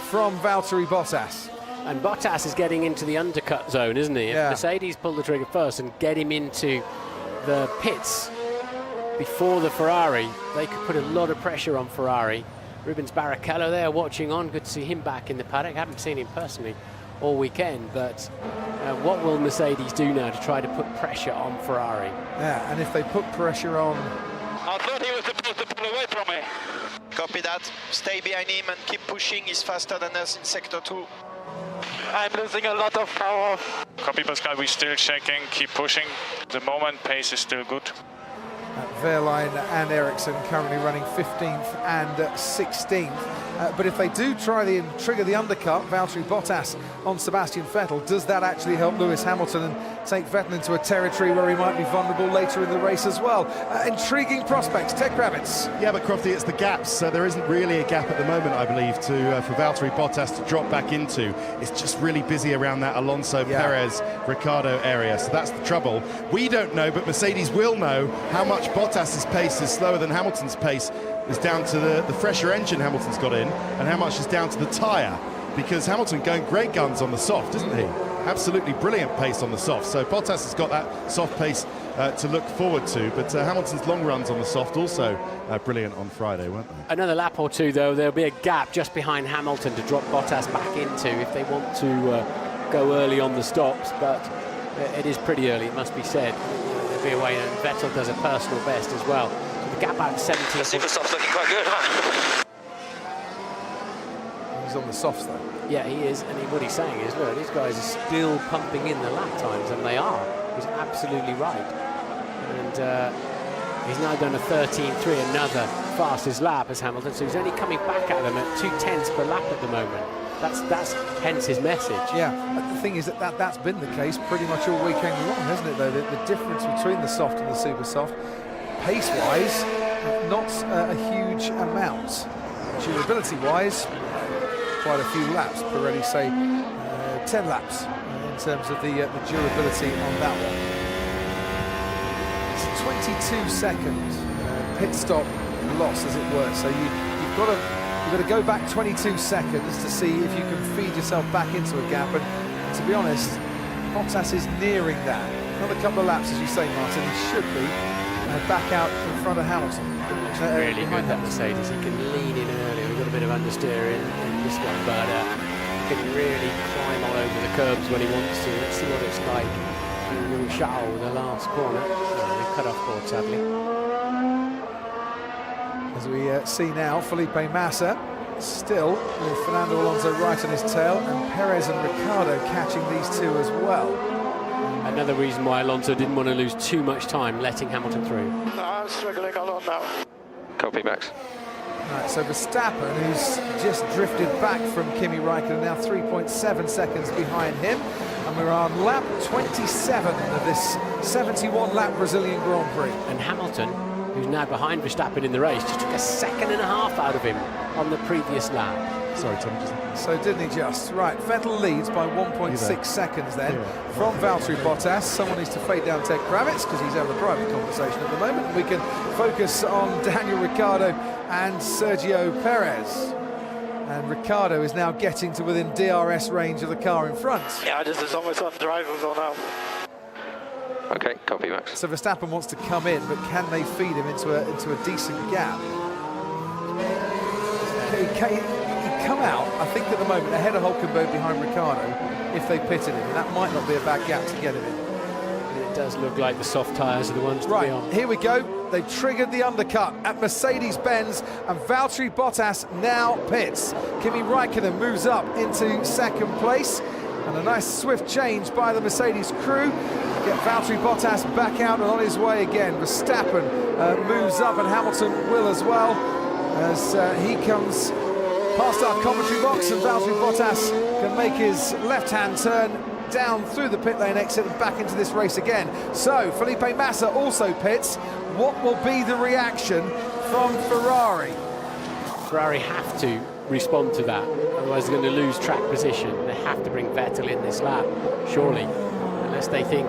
from Valtteri Bottas? And Bottas is getting into the undercut zone, isn't he? Yeah. If Mercedes pull the trigger first and get him into the pits before the Ferrari, they could put a lot of pressure on Ferrari. Rubens Barrichello there watching on. Good to see him back in the paddock. Haven't seen him personally all weekend, but what will Mercedes do now to try to put pressure on Ferrari? Yeah, and if they put pressure on... I thought he was supposed to pull away from me. Copy that. Stay behind him and keep pushing. He's faster than us in sector 2. I'm losing a lot of power. Copy, Pascal, we're still checking, keep pushing. The moment pace is still good. Wehrlein and Ericsson currently running 15th and 16th. But if they do try the trigger the undercut, Valtteri Bottas on Sebastian Vettel, does that actually help Lewis Hamilton and take Vettel into a territory where he might be vulnerable later in the race as well? Intriguing prospects. Ted Kravitz. Yeah, but Crofty, it's the gaps. So there isn't really a gap at the moment, I believe, for Valtteri Bottas to drop back into. It's just really busy around that Alonso, Perez, Ricciardo area. So that's the trouble. We don't know, but Mercedes will know how much Bottas's pace is slower than Hamilton's pace is down to the fresher engine Hamilton's got in, and how much is down to the tyre, because Hamilton going great guns on the soft, isn't he? Absolutely brilliant pace on the soft. So Bottas has got that soft pace to look forward to, but Hamilton's long runs on the soft also brilliant on Friday, weren't they? Another lap or two, though, there'll be a gap just behind Hamilton to drop Bottas back into if they want to go early on the stops, but it is pretty early, it must be said. There'll be a way, and Vettel does a personal best as well. So the gap out 17. The super soft's looking quite good, huh? He's on the softs, though. Yeah, he is, and what he's saying is, look, these guys are still pumping in the lap times, and they are. He's absolutely right. And he's now done a 13.3, another fastest lap as Hamilton, so he's only coming back at them at 2/10 per lap at the moment. That's hence his message. Yeah, the thing is that's been the case pretty much all weekend long, hasn't it, though? The difference between the soft and the super soft, pace-wise, not a huge amount. Durability-wise, quite a few laps. Pirelli say 10 laps in terms of the durability on that one. It's a 22-second pit stop loss, as it were. So you've got to go back 22 seconds to see if you can feed yourself back into a gap. And to be honest, Bottas is nearing that. Another couple of laps, as you say, Martin. He should be back out in front of Hamilton. Really good, that Mercedes. He can lean in early. We've got a bit of understeer in this one, but he can really climb all over the curbs when he wants to. Let's see what it's like in Charles, the last corner. They cut off board, sadly. As we see now, Felipe Massa still with Fernando Alonso right on his tail, and Perez and Ricciardo catching these two as well. Another reason why Alonso didn't want to lose too much time letting Hamilton through. No, I'm struggling a lot now. Copy, Max. Right, so Verstappen, who's just drifted back from Kimi Raikkonen, now 3.7 seconds behind him, and we're on lap 27 of this 71-lap Brazilian Grand Prix. And Hamilton, who's now behind Verstappen in the race, just took a second and a half out of him on the previous lap. Sorry, Tom. So didn't he just? Right, Vettel leads by 1.6 seconds then from Valtteri Bottas. Someone needs to fade down Ted Kravitz because he's having a private conversation at the moment. We can focus on Daniel Ricciardo and Sergio Perez. And Ricciardo is now getting to within DRS range of the car in front. Yeah, this is almost undrivable now. Okay, copy, Max. So Verstappen wants to come in, but can they feed him into a decent gap? He'd come out, I think, at the moment ahead of Hülkenberg behind Ricciardo if they pitted him, and that might not be a bad gap to get him in. It does look like the soft tyres are the ones to be on. Right, here we go. They've triggered the undercut at Mercedes-Benz, and Valtteri Bottas now pits. Kimi Raikkonen moves up into second place, and a nice swift change by the Mercedes crew. Get Valtteri Bottas back out and on his way again. Verstappen moves up, and Hamilton will as well, as he comes past our commentary box, and Valtteri Bottas can make his left-hand turn down through the pit lane exit and back into this race again. So Felipe Massa also pits. What will be the reaction from Ferrari? Ferrari have to respond to that, otherwise they're going to lose track position. They have to bring Vettel in this lap, surely, unless they think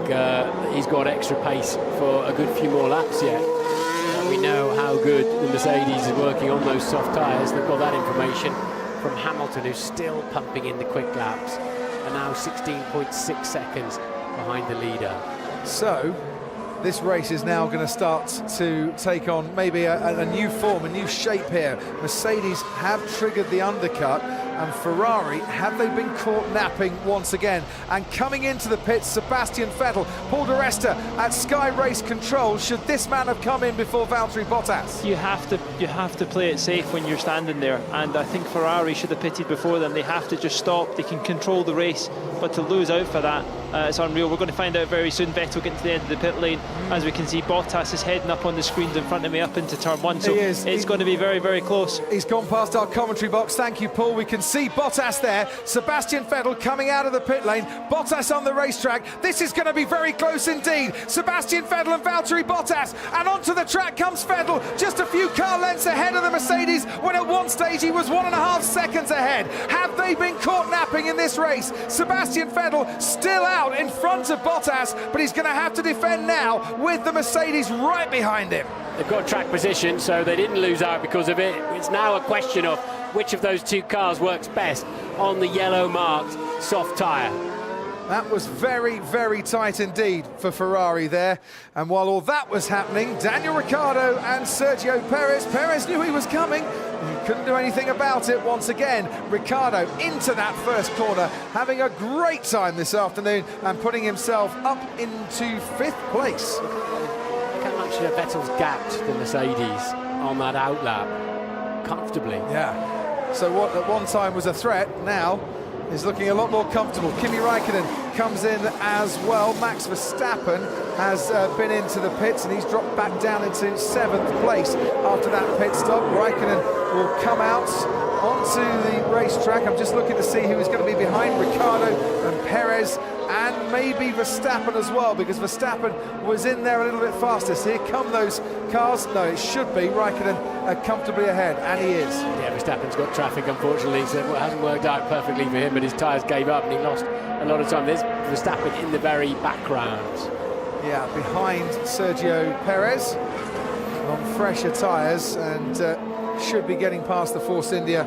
he's got extra pace for a good few more laps yet. We know how good the Mercedes is working on those soft tyres. They've got that information from Hamilton, who's still pumping in the quick laps, and now 16.6 seconds behind the leader. So this race is now going to start to take on maybe a new form, a new shape here. Mercedes have triggered the undercut, and Ferrari, have they been caught napping once again? And coming into the pits, Sebastian Vettel, Paul di Resta at Sky Race Control. Should this man have come in before Valtteri Bottas? You have to play it safe when you're standing there, and I think Ferrari should have pitted before them. They have to just stop. They can control the race, but to lose out for that, it's unreal. We're going to find out very soon. Vettel getting to the end of the pit lane. As we can see, Bottas is heading up on the screens in front of me up into turn one, so it's going to be very, very close. He's gone past our commentary box. Thank you, Paul. We can see Bottas there. Sebastian Vettel coming out of the pit lane. Bottas on the racetrack. This is going to be very close indeed. Sebastian Vettel and Valtteri Bottas, and onto the track comes Vettel, just a few car lengths ahead of the Mercedes, when at one stage he was 1.5 seconds ahead. Have they been caught napping in this race? Sebastian Vettel still out in front of Bottas, but he's going to have to defend now with the Mercedes right behind him. They've got track position, so they didn't lose out because of it. It's now a question of which of those two cars works best on the yellow marked soft tyre. That was very, very tight indeed for Ferrari there. And while all that was happening, Daniel Ricciardo and Sergio Perez knew he was coming. He couldn't do anything about it. Once again, Ricciardo into that first corner, having a great time this afternoon and putting himself up into 5th place. Look how much Vettel's gapped the Mercedes on that outlap comfortably. Yeah. So what at one time was a threat now is looking a lot more comfortable. Kimi Raikkonen comes in as well. Max Verstappen has been into the pits, and he's dropped back down into 7th place after that pit stop. Raikkonen will come out onto the racetrack. I'm just looking to see who is going to be behind Ricciardo and Perez, and maybe Verstappen as well, because Verstappen was in there a little bit faster. So here come those cars. No, it should be Raikkonen comfortably ahead, and he is. Yeah, Verstappen's got traffic, unfortunately, so it hasn't worked out perfectly for him, but his tyres gave up and he lost a lot of time. There's Verstappen in the very background. Yeah, behind Sergio Perez on fresher tyres, and should be getting past the Force India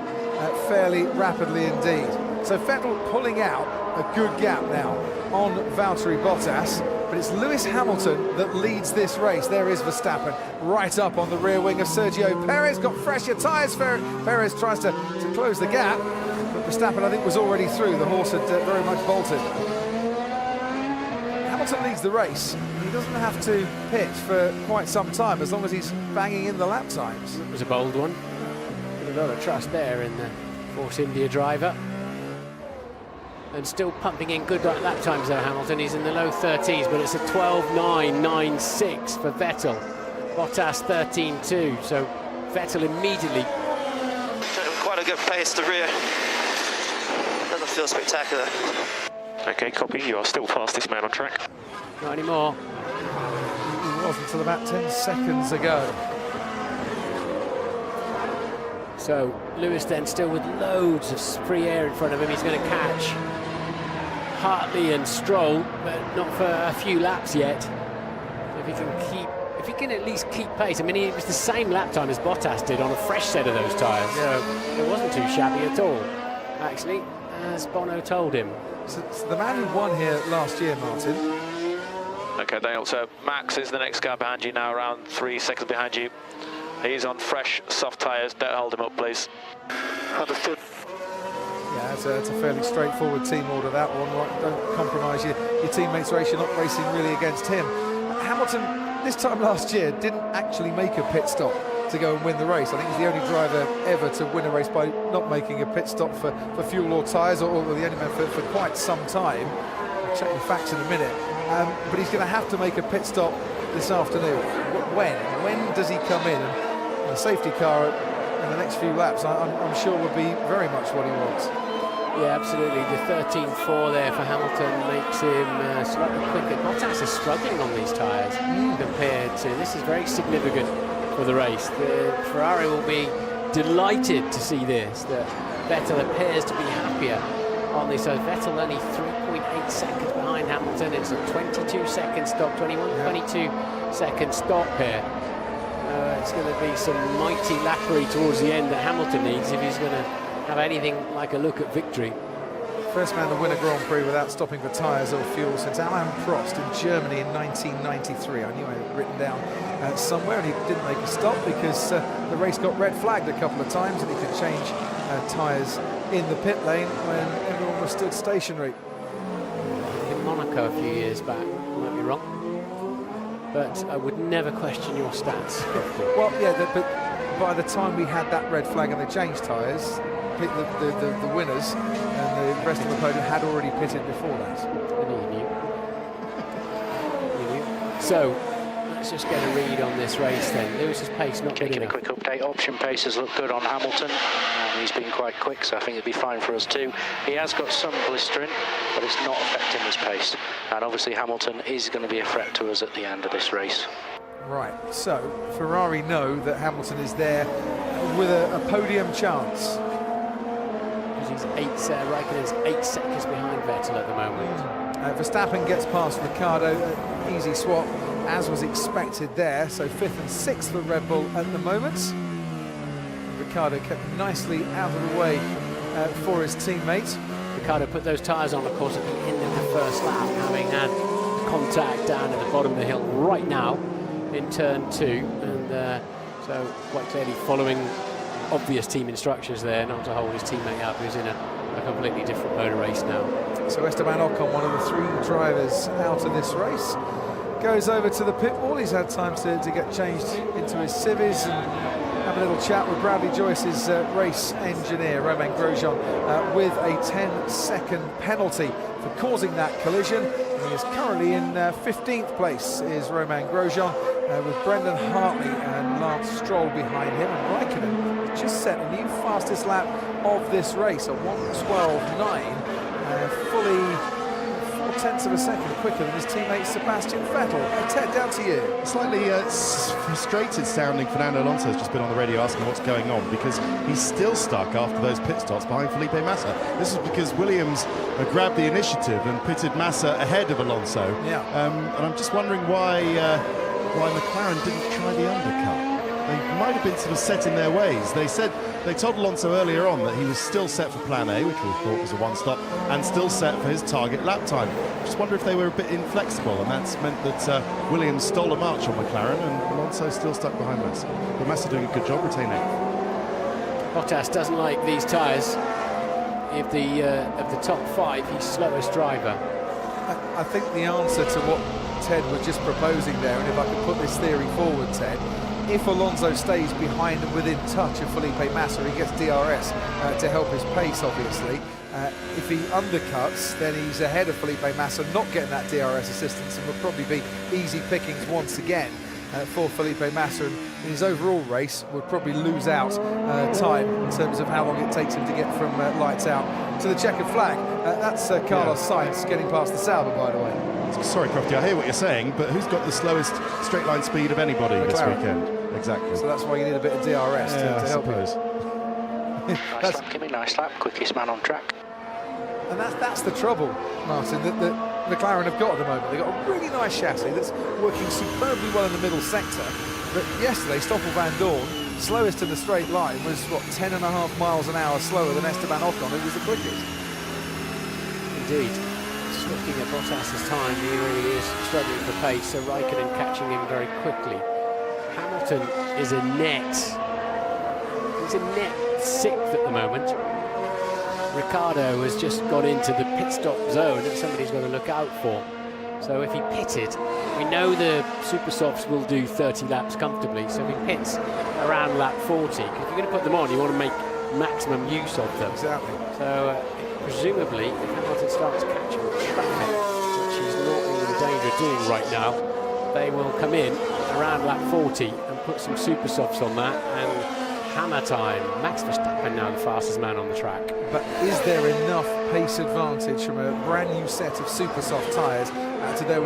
fairly rapidly indeed. So Vettel pulling out a good gap now on Valtteri Bottas, but it's Lewis Hamilton that leads this race. There is Verstappen right up on the rear wing of Sergio Perez, got fresher tyres. Perez tries to close the gap, but Verstappen, I think, was already through. The horse had very much bolted. Hamilton leads the race. He doesn't have to pit for quite some time, as long as he's banging in the lap times. It was a bold one. A lot of trust there in the Force India driver. And still pumping in good lap times though, Hamilton. He's in the low 30s, but it's a 12.996 for Vettel. Bottas 13.2, so Vettel immediately. Quite a good pace to rear. Doesn't feel spectacular. Okay, copy. You are still fastest man on track. Not anymore. He was until about 10 seconds ago. So Lewis then still with loads of free air in front of him. He's going to catch Hartley and Stroll, but not for a few laps yet. If he can at least keep pace. I mean, it was the same lap time as Bottas did on a fresh set of those tyres, so it wasn't too shabby at all, actually, as Bono told him. So the man who won here last year, Martin. Okay, Dale, so Max is the next guy behind you now, around 3 seconds behind you. He's on fresh, soft tyres. Don't hold him up, please. Understood. Yeah, it's a fairly straightforward team order, that one. Right, don't compromise your teammates' race. You're not racing really against him. Hamilton, this time last year, didn't actually make a pit stop to go and win the race. I think he's the only driver ever to win a race by not making a pit stop for fuel or tyres, or the only man for quite some time. I'll check the facts in a minute. But he's going to have to make a pit stop this afternoon. When does he come in? And a safety car in the next few laps, I'm sure, would be very much what he wants. Yeah, absolutely. The 13.4 there for Hamilton makes him slightly quicker. Bottas is struggling on these tyres compared to... This is very significant for the race. The Ferrari will be delighted to see this, that Vettel appears to be happier on this. So Vettel only 3.8 seconds behind Hamilton. It's a 22-second stop, 22-second stop here. It's going to be some mighty lappery towards the end that Hamilton needs if he's going to have anything like a look at victory. First man to win a Grand Prix without stopping for tyres or fuel since Alain Prost in Germany in 1993. I knew I had it written down somewhere, and he didn't make a stop because the race got red flagged a couple of times and he could change tyres in the pit lane when everyone was stood stationary. In Monaco a few years back, I might be wrong, but I would never question your stats. Well, yeah, but by the time we had that red flag and they changed tyres, the winners and the rest of the podium had already pitted before that. I know you knew. So let's just get a read on this race then. Lewis's pace not good enough. A quick update. Option paces look good on Hamilton. He's been quite quick, so I think it'll be fine for us too. He has got some blistering, but it's not affecting his pace. And obviously Hamilton is going to be a threat to us at the end of this race. Right, so Ferrari know that Hamilton is there with a podium chance. He's Raikkonen's 8 seconds behind Vettel at the moment. Verstappen gets past Ricciardo, easy swap, as was expected there. So 5th and 6th for Red Bull at the moment. Ricciardo kept nicely out of the way for his teammate. Ricciardo put those tyres on, of course, at the end of the first lap, having had contact down at the bottom of the hill right now in turn 2, and so quite clearly following obvious team instructions there, not to hold his teammate up, who's in a completely different motor race now. So Esteban Ocon, one of the 3 drivers out of this race, goes over to the pit wall. He's had time to get changed into his civvies and have a little chat with Bradley Joyce's race engineer, Romain Grosjean, with a 10-second penalty for causing that collision. He is currently in 15th place, is Romain Grosjean, with Brendan Hartley and Lance Stroll behind him. And Raikkonen has just set a new fastest lap of this race, a 1:12.9, fully 0.4 of a second quicker than his teammate Sebastian Vettel. Ted, down to you. Slightly frustrated sounding Fernando Alonso has just been on the radio asking what's going on, because he's still stuck after those pit stops behind Felipe Massa. This is because Williams grabbed the initiative and pitted Massa ahead of Alonso. Yeah. And I'm just wondering why McLaren didn't try the undercut. They might have been sort of set in their ways. They told Alonso earlier on that he was still set for plan A, which we thought was a one-stop, and still set for his target lap time. Just wonder if they were a bit inflexible, and that's meant that Williams stole a march on McLaren, and Alonso still stuck behind Massa. But Massa doing a good job retaining. Bottas doesn't like these tyres. Of the top 5, he's slowest driver. I think the answer to what Ted was just proposing there, and if I could put this theory forward, Ted, if Alonso stays behind and within touch of Felipe Massa, he gets DRS to help his pace, obviously. If he undercuts, then he's ahead of Felipe Massa, not getting that DRS assistance, and will probably be easy pickings once again for Felipe Massa. And in his overall race, would probably lose out time in terms of how long it takes him to get from lights out to the checkered flag. That's Carlos Sainz getting past the Sauber, by the way. Sorry, Crofty, I hear what you're saying, but who's got the slowest straight line speed of anybody McLaren. This weekend? Exactly. So that's why you need a bit of DRS to help you. Nice lap, Kimmy, nice lap. Quickest man on track. And that's the trouble, Martin, that McLaren have got at the moment. They've got a really nice chassis that's working superbly well in the middle sector. But yesterday, Stoffel Van Dorn, slowest in the straight line, was, 10.5 miles an hour slower than Esteban Ocon, who was the quickest. Indeed. Just looking at Bottas's time, he really is struggling for pace, so Raikkonen catching him very quickly. Hamilton is a net 6th at the moment. Ricciardo has just got into the pit stop zone that somebody's got to look out for. So if he pitted, we know the super softs will do 30 laps comfortably, so if he pits around lap 40, because if you're going to put them on, you want to make maximum use of them. Exactly. So presumably, if Hamilton starts catching traffic, which he's not in danger of doing right now, they will come in around lap 40 and put some super softs on that, and hammer time. Max Verstappen now the fastest man on the track. But is there enough pace advantage from a brand new set of super soft tyres to then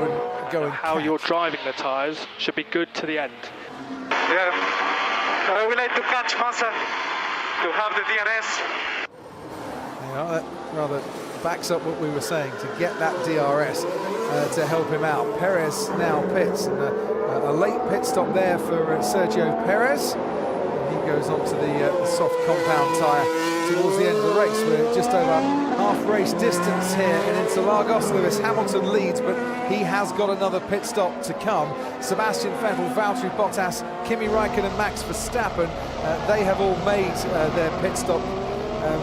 go and how you're driving the tyres should be good to the end. Yeah, we like to catch Massa to have the DRS. Yeah, that rather backs up what we were saying, to get that DRS to help him out. Perez now pits, and a late pit stop there for Sergio Perez. He goes on to the soft compound tyre towards the end of the race. We're just over half race distance here in Interlagos. Lewis Hamilton leads, but he has got another pit stop to come. Sebastian Vettel, Valtteri Bottas, Kimi Raikkonen, Max Verstappen, they have all made their pit stop.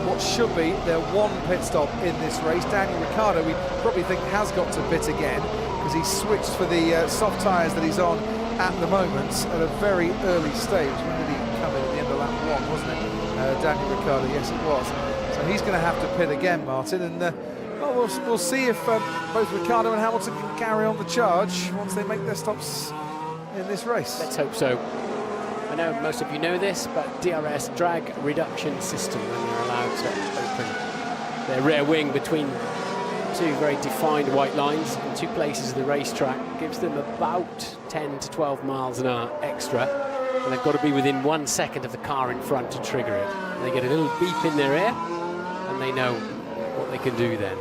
What should be their one pit stop in this race. Daniel Ricciardo, we probably think, has got to pit again because he switched for the soft tyres that he's on at the moment at a very early stage. When did he come in at the end of lap 1, wasn't it? Daniel Ricciardo, yes it was. So he's going to have to pit again, Martin, and well, we'll see if both Ricciardo and Hamilton can carry on the charge once they make their stops in this race. Let's hope so. I know most of you know this, but DRS, drag reduction system, when they're allowed to open their rear wing between two very defined white lines in two places of the racetrack, gives them about 10 to 12 miles an hour extra, and they've got to be within 1 second of the car in front to trigger it. And they get a little beep in their ear, and they know what they can do then.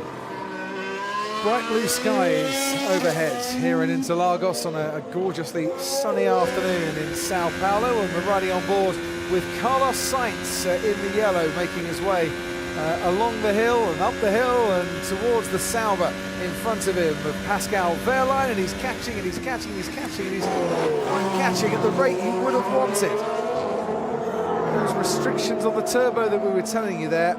Bright blue skies overhead here in Interlagos on a gorgeously sunny afternoon in Sao Paulo, and we're riding on board with Carlos Sainz in the yellow, making his way along the hill and up the hill and towards the Sauber in front of him of Pascal Wehrlein, and he's catching and he's catching and he's catching and he's catching at the rate he would have wanted. Those restrictions on the turbo that we were telling you there,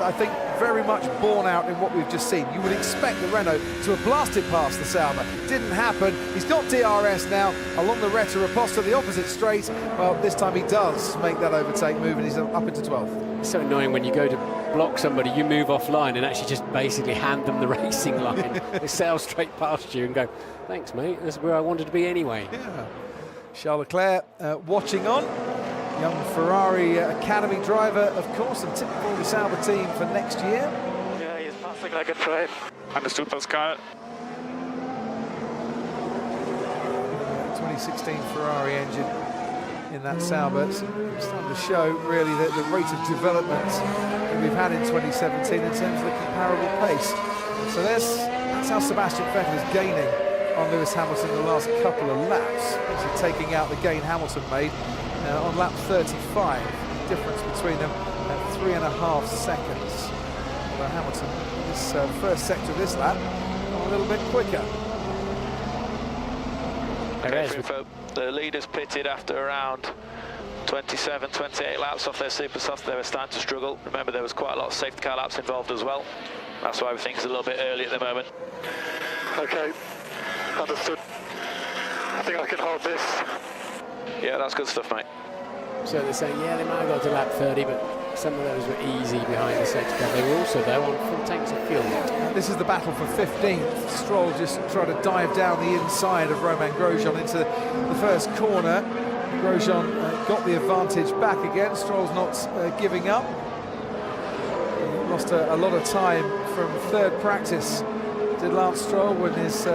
I think very much borne out in what we've just seen. You would expect the Renault to have blasted past the Sauber. Didn't happen. He's got DRS now along the Retta Raposta, the opposite straight. Well, this time he does make that overtake move, and he's up into 12th. It's so annoying when you go to block somebody, you move offline and actually just basically hand them the racing line. They sail straight past you and go, thanks, mate, that's where I wanted to be anyway. Yeah. Charles Leclerc watching on. Young Ferrari Academy driver, of course, and typical of the Sauber team for next year. Yeah, he's passing like a train. Understood, Pascal. 2016 Ferrari engine in that Sauber. It's starting to show really the rate of development that we've had in 2017 in terms of the comparable pace. So that's how Sebastian Vettel is gaining on Lewis Hamilton in the last couple of laps. Actually taking out the gain Hamilton made on lap 35. The difference between them at 3.5 seconds. But Hamilton, in this first sector of this lap, a little bit quicker. The leaders pitted after around 27, 28 laps off their super soft. They were starting to struggle. Remember, there was quite a lot of safety car laps involved as well. That's why we think it's a little bit early at the moment. Okay, understood. I think I can hold this. Yeah, that's good stuff, mate. So they're saying, yeah, they might have got to lap 30, but some of those were easy behind the safety car. They were also, though, on full tanks of fuel. This is the battle for 15th. Stroll just tried to dive down the inside of Romain Grosjean into the first corner. Grosjean got the advantage back again. Stroll's not giving up. He lost a lot of time from third practice, did Lance Stroll, when his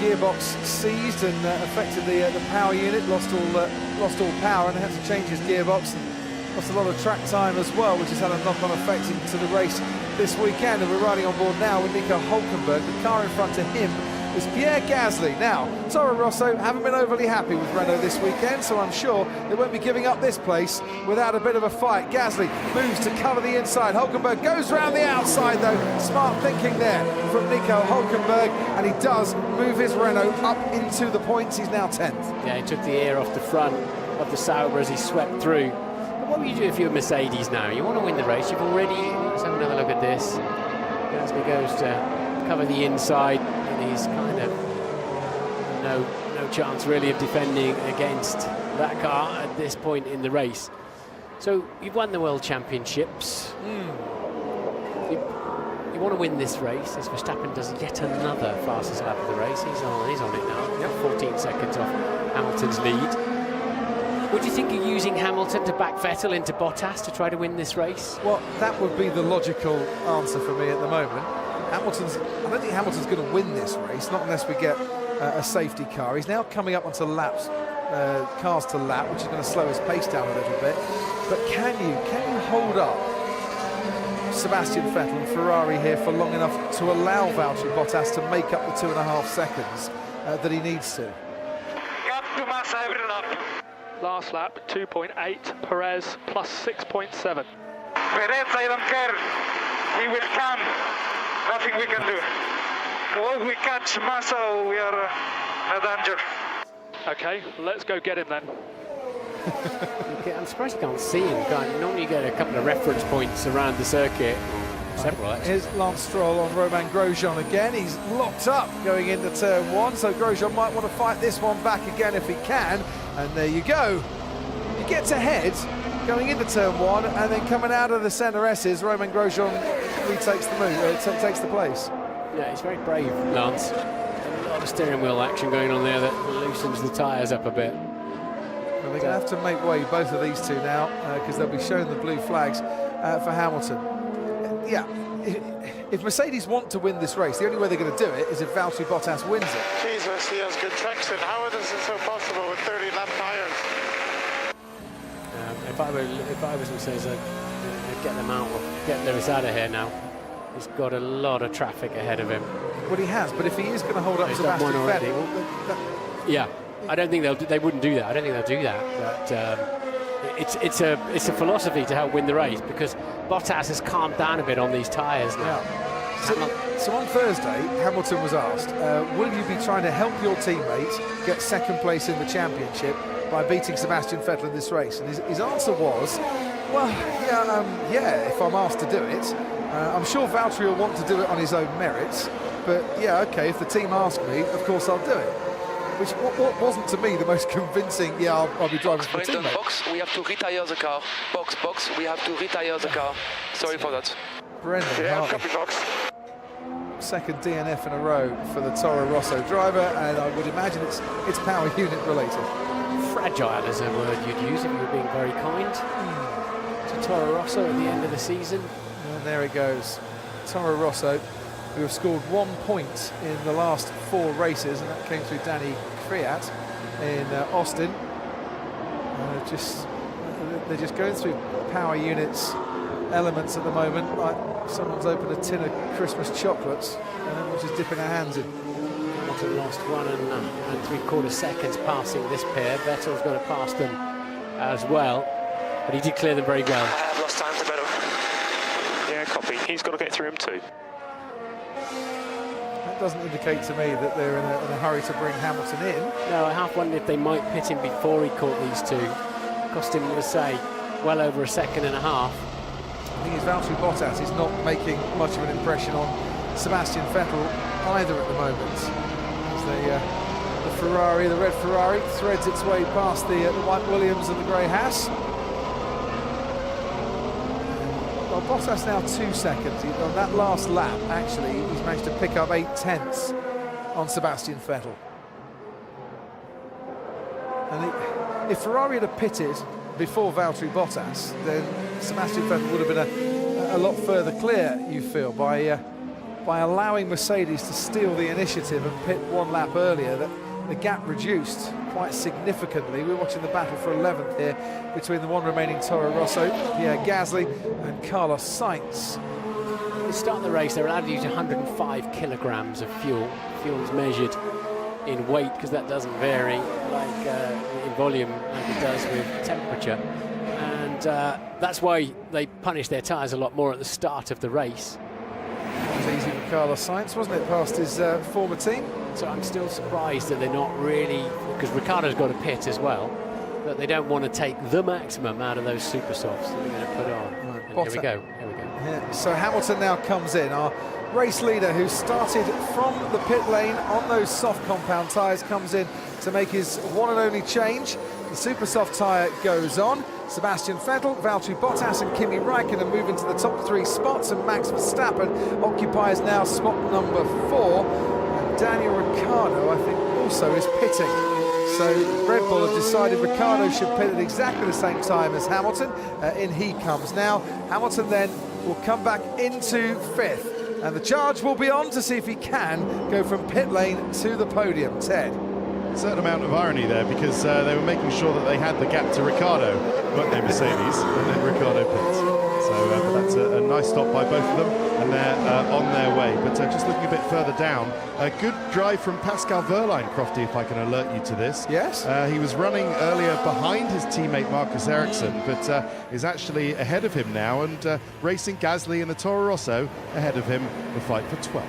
gearbox seized and affected the power unit, lost all power and had to change his gearbox, and lost a lot of track time as well, which has had a knock-on effect into the race this weekend. And we're riding on board now with Nico Hülkenberg. The car in front of him is Pierre Gasly. Now, Toro Rosso haven't been overly happy with Renault this weekend, so I'm sure they won't be giving up this place without a bit of a fight. Gasly moves to cover the inside. Hülkenberg goes round the outside, though. Smart thinking there from Nico Hülkenberg, and he does move his Renault up into the points. He's now 10th. Yeah, he took the air off the front of the Sauber as he swept through. But what would you do if you're Mercedes now? You want to win the race. You've already... Let's have another look at this. Gasly goes to cover the inside, and he's kind of no chance really of defending against that car at this point in the race. So you've won the World Championships. You want to win this race, as Verstappen does yet another fastest lap of the race. He's on it now. Yep. 14 seconds off Hamilton's lead. Would you think of using Hamilton to back Vettel into Bottas to try to win this race? Well, that would be the logical answer for me at the moment. I don't think Hamilton's going to win this race, not unless we get a safety car. He's now coming up onto laps, cars to lap, which is going to slow his pace down a little bit. But can you hold up Sebastian Vettel and Ferrari here for long enough to allow Valtteri Bottas to make up the 2.5 seconds that he needs to? Last lap, 2.8, Perez plus 6.7. Perez, I don't care. He will come. Nothing we can do. Once we catch Massa, we are in danger. Okay, let's go get him then. Okay, I'm surprised you can't see him. Normally you get a couple of reference points around the circuit. Several, actually. Here's Lance Stroll on Romain Grosjean again. He's locked up going into turn 1, so Grosjean might want to fight this one back again if he can. And there you go. He gets ahead going into turn 1, and then coming out of the centre S's, Romain Grosjean retakes the move, takes the place. Yeah, he's very brave, Lance. A lot of steering wheel action going on there that loosens the tyres up a bit. Well, they're going to have to make way, both of these two now, because they'll be showing the blue flags for Hamilton. Yeah, if Mercedes want to win this race, the only way they're going to do it is if Valtteri Bottas wins it. Jesus, he has good traction. How is it so possible with 30 lap tyres? If I was Mercedes, I'd get them out, get Lewis out of here now. He's got a lot of traffic ahead of him. Well, he has, but if he is going to hold up Sebastian Vettel, yeah, I don't think they wouldn't do that. I don't think they'll do that. But it's a philosophy to help win the race, because Bottas has calmed down a bit on these tyres now. Yeah. So on Thursday, Hamilton was asked, will you be trying to help your teammate get second place in the championship by beating Sebastian Vettel in this race? And his answer was, well, yeah, if I'm asked to do it. I'm sure Valtteri will want to do it on his own merits, but yeah, okay, if the team ask me, of course I'll do it. Which what wasn't to me the most convincing, yeah, I'll be driving for the teammate. Box, we have to retire the car. Box, we have to retire the car. Sorry for that. Brendan, yeah, copy box. Second DNF in a row for the Toro Rosso driver, and I would imagine it's power unit related. Fragile is a word you'd use if you were being very kind to Toro Rosso at the end of the season. And there it goes. Toro Rosso, who have scored 1 point in the last 4 races, and that came through Danny Kvyat in Austin. They're just going through power units elements at the moment, like someone's opened a tin of Christmas chocolates and everyone's just dipping their hands in. Hamilton lost 1 3/4 seconds passing this pair. Vettel's got to pass them as well, but he did clear them very well. I have lost time to Vettel. Yeah, copy. He's got to get through him too. That doesn't indicate to me that they're in a hurry to bring Hamilton in. No, I half wondered if they might pit him before he caught these two. Cost him, let's say, well over 1.5 seconds. I think Valtteri Bottas is not making much of an impression on Sebastian Vettel either at the moment. As the Ferrari, the red Ferrari, threads its way past the white Williams and the grey Haas. Well, Bottas now 2 seconds. On that last lap, actually, he's managed to pick up 8/10 on Sebastian Vettel. And if Ferrari had pitted before Valtteri Bottas, then Sebastian Vettel would have been a lot further clear, you feel, by allowing Mercedes to steal the initiative and pit 1 lap earlier. That the gap reduced quite significantly. We're watching the battle for 11th here between the one remaining Toro Rosso, Pierre Gasly and Carlos Sainz. At the start of the race, they're allowed to use 105 kilograms of fuel. Fuel's measured in weight because that doesn't vary like in volume like it does with temperature, and that's why they punish their tyres a lot more at the start of the race. It was easy for Carlos Sainz, wasn't it, past his former team? So I'm still surprised that they're not really, because Ricciardo's got a pit as well, but they don't want to take the maximum out of those super softs that they're going to put on. Right, here we go. Yeah, so Hamilton now comes in, our race leader who started from the pit lane on those soft compound tyres, comes in to make his one and only change. The super soft tyre goes on. Sebastian Vettel, Valtteri Bottas and Kimi Raikkonen move into the top 3 spots, and Max Verstappen occupies now spot number 4. And Daniel Ricciardo, I think, also is pitting. So Red Bull have decided Ricciardo should pit at exactly the same time as Hamilton. In he comes now. Hamilton then will come back into 5th. And the charge will be on to see if he can go from pit lane to the podium. Ted. A certain amount of irony there, because they were making sure that they had the gap to Ricciardo, weren't they, Mercedes? And then Ricciardo pits. So but that's a nice stop by both of them, and they're on their way. But just looking a bit further down, a good drive from Pascal Wehrlein, Crofty, if I can alert you to this. Yes. He was running earlier behind his teammate Marcus Ericsson, but is actually ahead of him now, and racing Gasly and the Toro Rosso ahead of him, the fight for 12th.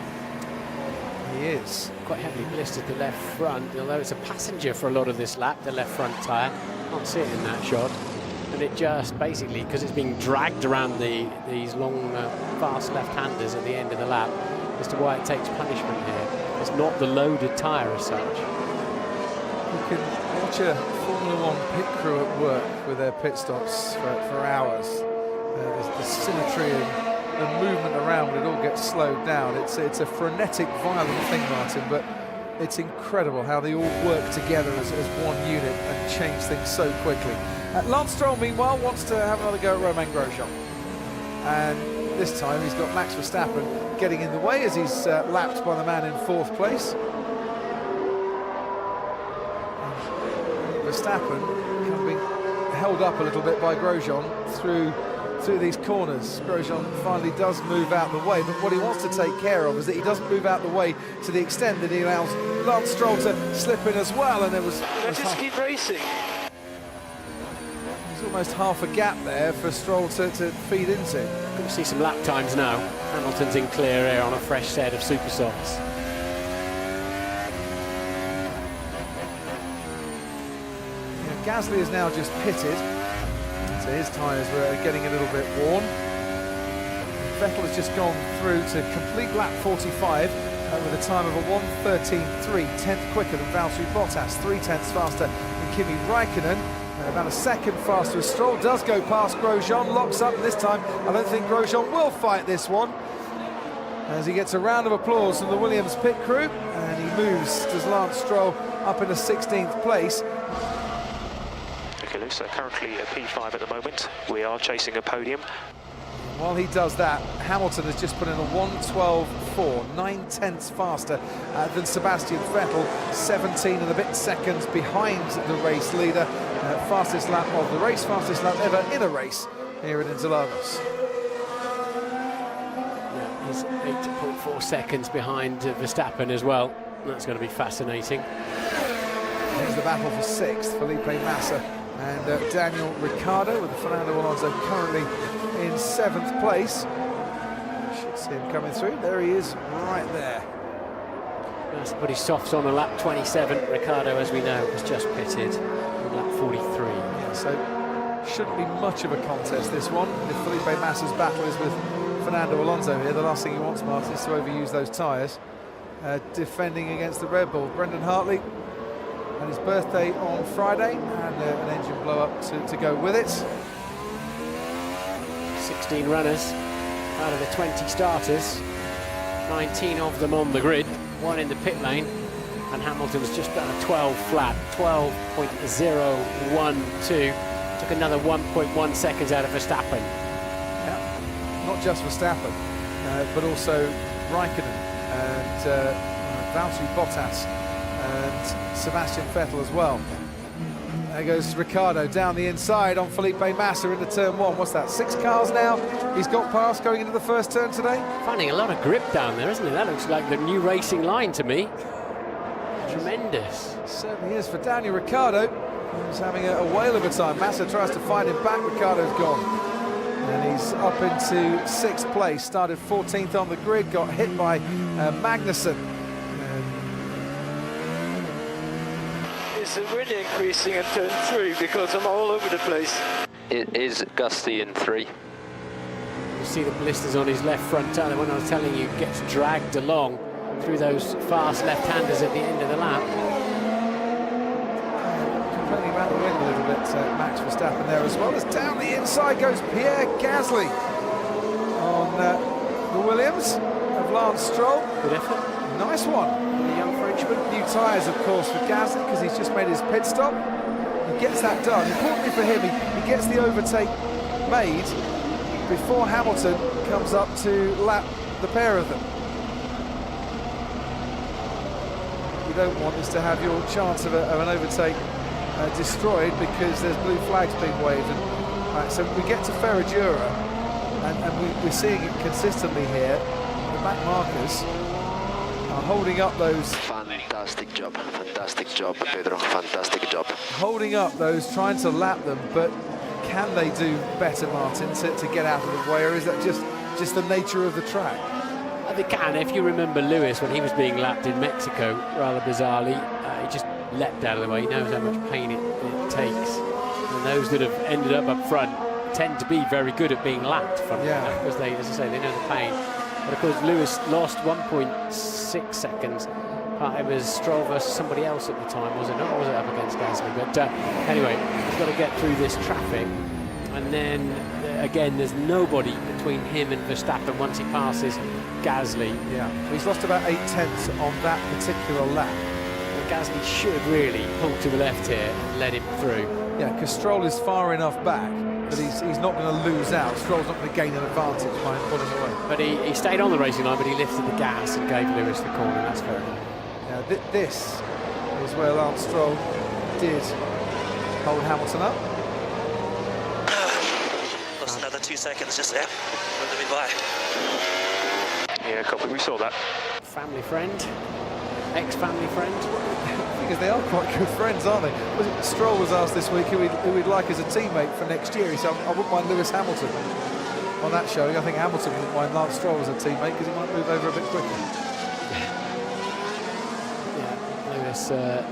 He is. Quite heavily blistered the left front, although it's a passenger for a lot of this lap, the left front tyre. Can't see it in that shot. And it just basically, because it's being dragged around these long, fast left-handers at the end of the lap, as to why it takes punishment here. It's not the loaded tyre as such. You can watch a Formula 1 pit crew at work with their pit stops for hours. The symmetry and the movement around it all gets slowed down. It's a frenetic, violent thing, Martin, but it's incredible how they all work together as one unit and change things so quickly. Lance Stroll, meanwhile, wants to have another go at Romain Grosjean. And this time he's got Max Verstappen getting in the way as he's lapped by the man in 4th place. And Verstappen kind of being held up a little bit by Grosjean through these corners. Grosjean finally does move out the way, but what he wants to take care of is that he doesn't move out the way to the extent that he allows Lance Stroll to slip in as well, and Let's just keep racing. There's almost half a gap there for Stroll to feed into. Going to see some lap times now. Hamilton's in clear air on a fresh set of super softs. Yeah, Gasly is now just pitted. So his tyres were getting a little bit worn. Vettel has just gone through to complete lap 45 with a time of a 1:13.3, 10th quicker than Valtteri Bottas, 3/10 faster than Kimi Raikkonen, about a second faster as Stroll does go past Grosjean, locks up, and this time I don't think Grosjean will fight this one, as he gets a round of applause from the Williams pit crew, and he moves, does Lance Stroll, up into 16th place. So currently a P5 at the moment. We are chasing a podium. While he does that, Hamilton has just put in a 1:12.4, 9/10 faster than Sebastian Vettel, 17 and a bit seconds behind the race leader. Fastest lap of the race, fastest lap ever in a race here at Interlagos. Yeah, he's 8.4 seconds behind Verstappen as well. That's going to be fascinating. Here's the battle for 6th, Felipe Massa and Daniel Ricciardo, with Fernando Alonso currently in 7th place. Should see him coming through. There he is, right there. Has to put his softs on a lap 27. Ricciardo, as we know, was just pitted in lap 43. Yeah, so shouldn't be much of a contest, this one. If Felipe Massa's battle is with Fernando Alonso here, the last thing he wants, Martin, is to overuse those tyres. Defending against the Red Bull, Brendan Hartley. And his birthday on Friday, and an engine blow-up to go with it. 16 runners out of the 20 starters, 19 of them on the grid, one in the pit lane, and Hamilton was just done a 12 flat, 12.012, took another 1.1 seconds out of Verstappen. Yeah, not just Verstappen, but also Raikkonen and Valtteri Bottas and Sebastian Vettel as well. There goes Ricciardo down the inside on Felipe Massa into turn 1. What's that, 6 cars now he's got past going into the first turn today? Finding a lot of grip down there, isn't it? That looks like the new racing line to me. Tremendous. It certainly is for Daniel Ricciardo. He's having a whale of a time. Massa tries to find him back, Ricciardo's gone. And he's up into 6th place. Started 14th on the grid, got hit by Magnussen. It's really increasing in turn 3 because I'm all over the place. It is gusty in 3. You see the blisters on his left front tyre, when I was telling you, gets dragged along through those fast left-handers at the end of the lap. Completely around the wind a little bit, Max Verstappen there, as well as down the inside goes Pierre Gasly on the Williams of Lance Stroll. Good effort. Nice one. The young encouragement. New tyres, of course, for Gasly because he's just made his pit stop. He gets that done. Importantly for him, he gets the overtake made before Hamilton comes up to lap the pair of them. You don't want is to have your chance of an overtake destroyed because there's blue flags being waved. And, so we get to Ferradura, and we're seeing it consistently here. The back markers are holding up those. Fantastic job, Pedro. Fantastic job. Holding up those, trying to lap them, but can they do better, Martin, to get out of the way, or is that just the nature of the track? They can. If you remember Lewis when he was being lapped in Mexico, rather bizarrely, he just leapt out of the way. He knows how much pain it takes. And those that have ended up front tend to be very good at being lapped front, because they, as I say, they know the pain. But of course, Lewis lost 1.6 seconds. It was Stroll versus somebody else at the time, was it not? Or was it up against Gasly? But anyway, he's got to get through this traffic. And then, again, there's nobody between him and Verstappen once he passes Gasly. Yeah, he's lost about 8/10 on that particular lap. And Gasly should really pull to the left here and let him through. Yeah, because Stroll is far enough back that he's not going to lose out. Stroll's not going to gain an advantage by pulling away. But he stayed on the racing line, but he lifted the gas and gave Lewis the corner. That's fair enough. This is where Lance Stroll did hold Hamilton up. Lost another 2 seconds just there. Where did we buy? Yeah, copy. We saw that. Family friend, ex-family friend. Because they are quite good friends, aren't they? Stroll was asked this week who he'd like as a teammate for next year. He said, I wouldn't mind Lewis Hamilton. On that showing, I think Hamilton wouldn't mind Lance Stroll as a teammate because he might move over a bit quicker.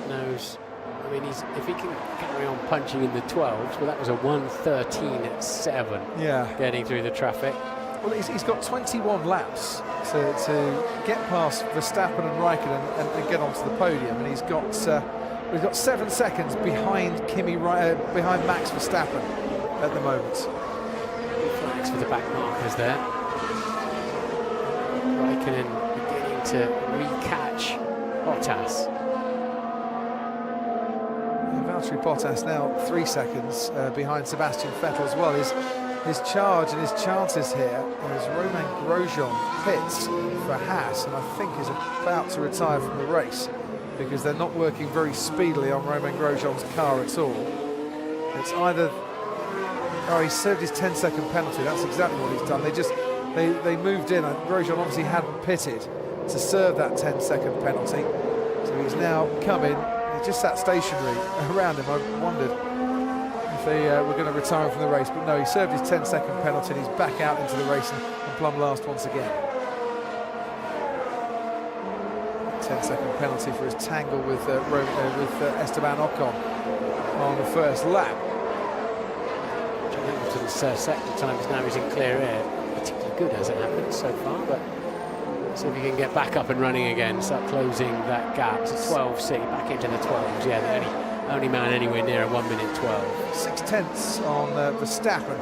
Knows. I mean, if he can carry on punching in the 12s, well, that was a 1:13.7. Yeah, getting through the traffic. Well, he's got 21 laps to get past Verstappen and Raikkonen and get onto the podium, and we've got 7 seconds behind behind Max Verstappen at the moment. Flags for the back markers there. Raikkonen beginning to recatch Bottas. Valtteri Bottas now 3 seconds behind Sebastian Vettel as well. His charge and his chances here as Romain Grosjean pits for Haas, and I think is about to retire from the race because they're not working very speedily on Romain Grosjean's car at all. It's either... Oh, he served his 10-second penalty. That's exactly what he's done. They moved in, and Grosjean obviously hadn't pitted to serve that 10-second penalty. So he's now come in. He just sat stationary around him. I wondered if they were going to retire him from the race, but no, he served his 10-second penalty and he's back out into the race and plumb last once again. 10-second penalty for his tangle with Esteban Ocon on the first lap. John Hamilton's second time now he's in clear air. Particularly good as it happens so far, but see if he can get back up and running again, start closing that gap. So 12.6 back into the 12s. Yeah, the only man anywhere near a 1:12. 6/10 on Verstappen.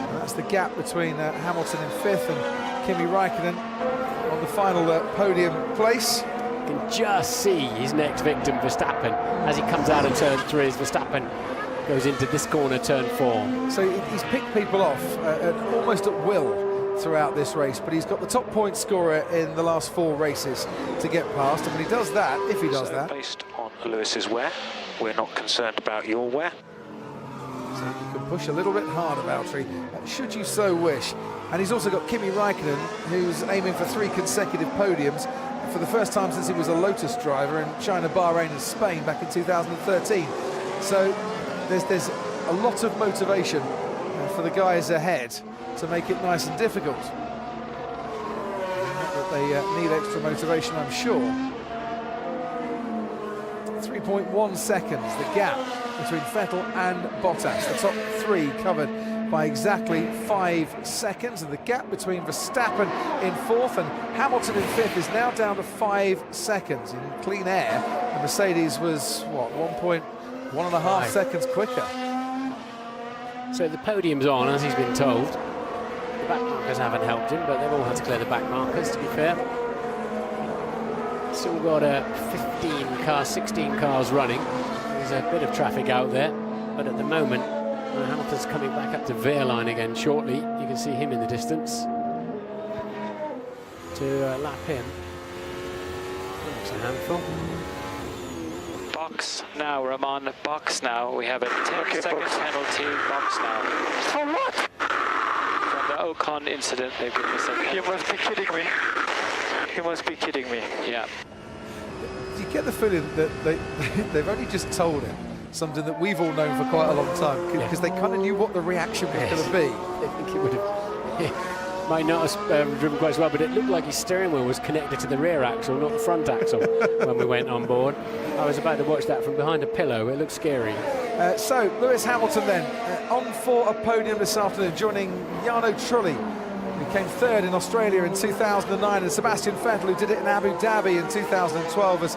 And that's the gap between Hamilton in 5th and Kimi Raikkonen on the final podium place. You can just see his next victim, Verstappen, as he comes out of turn 3 as Verstappen goes into this corner, turn 4. So he's picked people off almost at will throughout this race, but he's got the top point scorer in the last 4 races to get past, and when he does that, if he does that... Based on Lewis's wear, we're not concerned about your wear. So you can push a little bit harder, Valtteri, should you so wish. And he's also got Kimi Raikkonen, who's aiming for 3 consecutive podiums for the first time since he was a Lotus driver in China, Bahrain and Spain back in 2013. So there's a lot of motivation for the guys ahead to make it nice and difficult. But they need extra motivation, I'm sure. 3.1 seconds, the gap between Vettel and Bottas. The top 3 covered by exactly 5 seconds, and the gap between Verstappen in 4th and Hamilton in 5th is now down to 5 seconds. In clean air, the Mercedes was, what, 1.5 seconds quicker. So the podium's on, as he's been told. The back markers haven't helped him, but they've all had to clear the back markers, to be fair. Still got 15 cars, 16 cars running. There's a bit of traffic out there, but at the moment, Hamilton's coming back up to Wehrlein again shortly. You can see him in the distance to lap him. That's a handful. Box now, Roman. Box now. We have a 10-second penalty. Box now. For what? From the Ocon incident, they've given us a penalty. You must be kidding me. You must be kidding me. Yeah. You get the feeling that they've only just told him something that we've all known for quite a long time, because they kind of knew what the reaction was going to be. I think it would have. Might not have driven quite as well, but it looked like his steering wheel was connected to the rear axle, not the front axle, when we went on board. I was about to watch that from behind a pillow. It looked scary. So, Lewis Hamilton then, on for a podium this afternoon, joining Jarno Trulli, who came third in Australia in 2009, and Sebastian Vettel, who did it in Abu Dhabi in 2012, as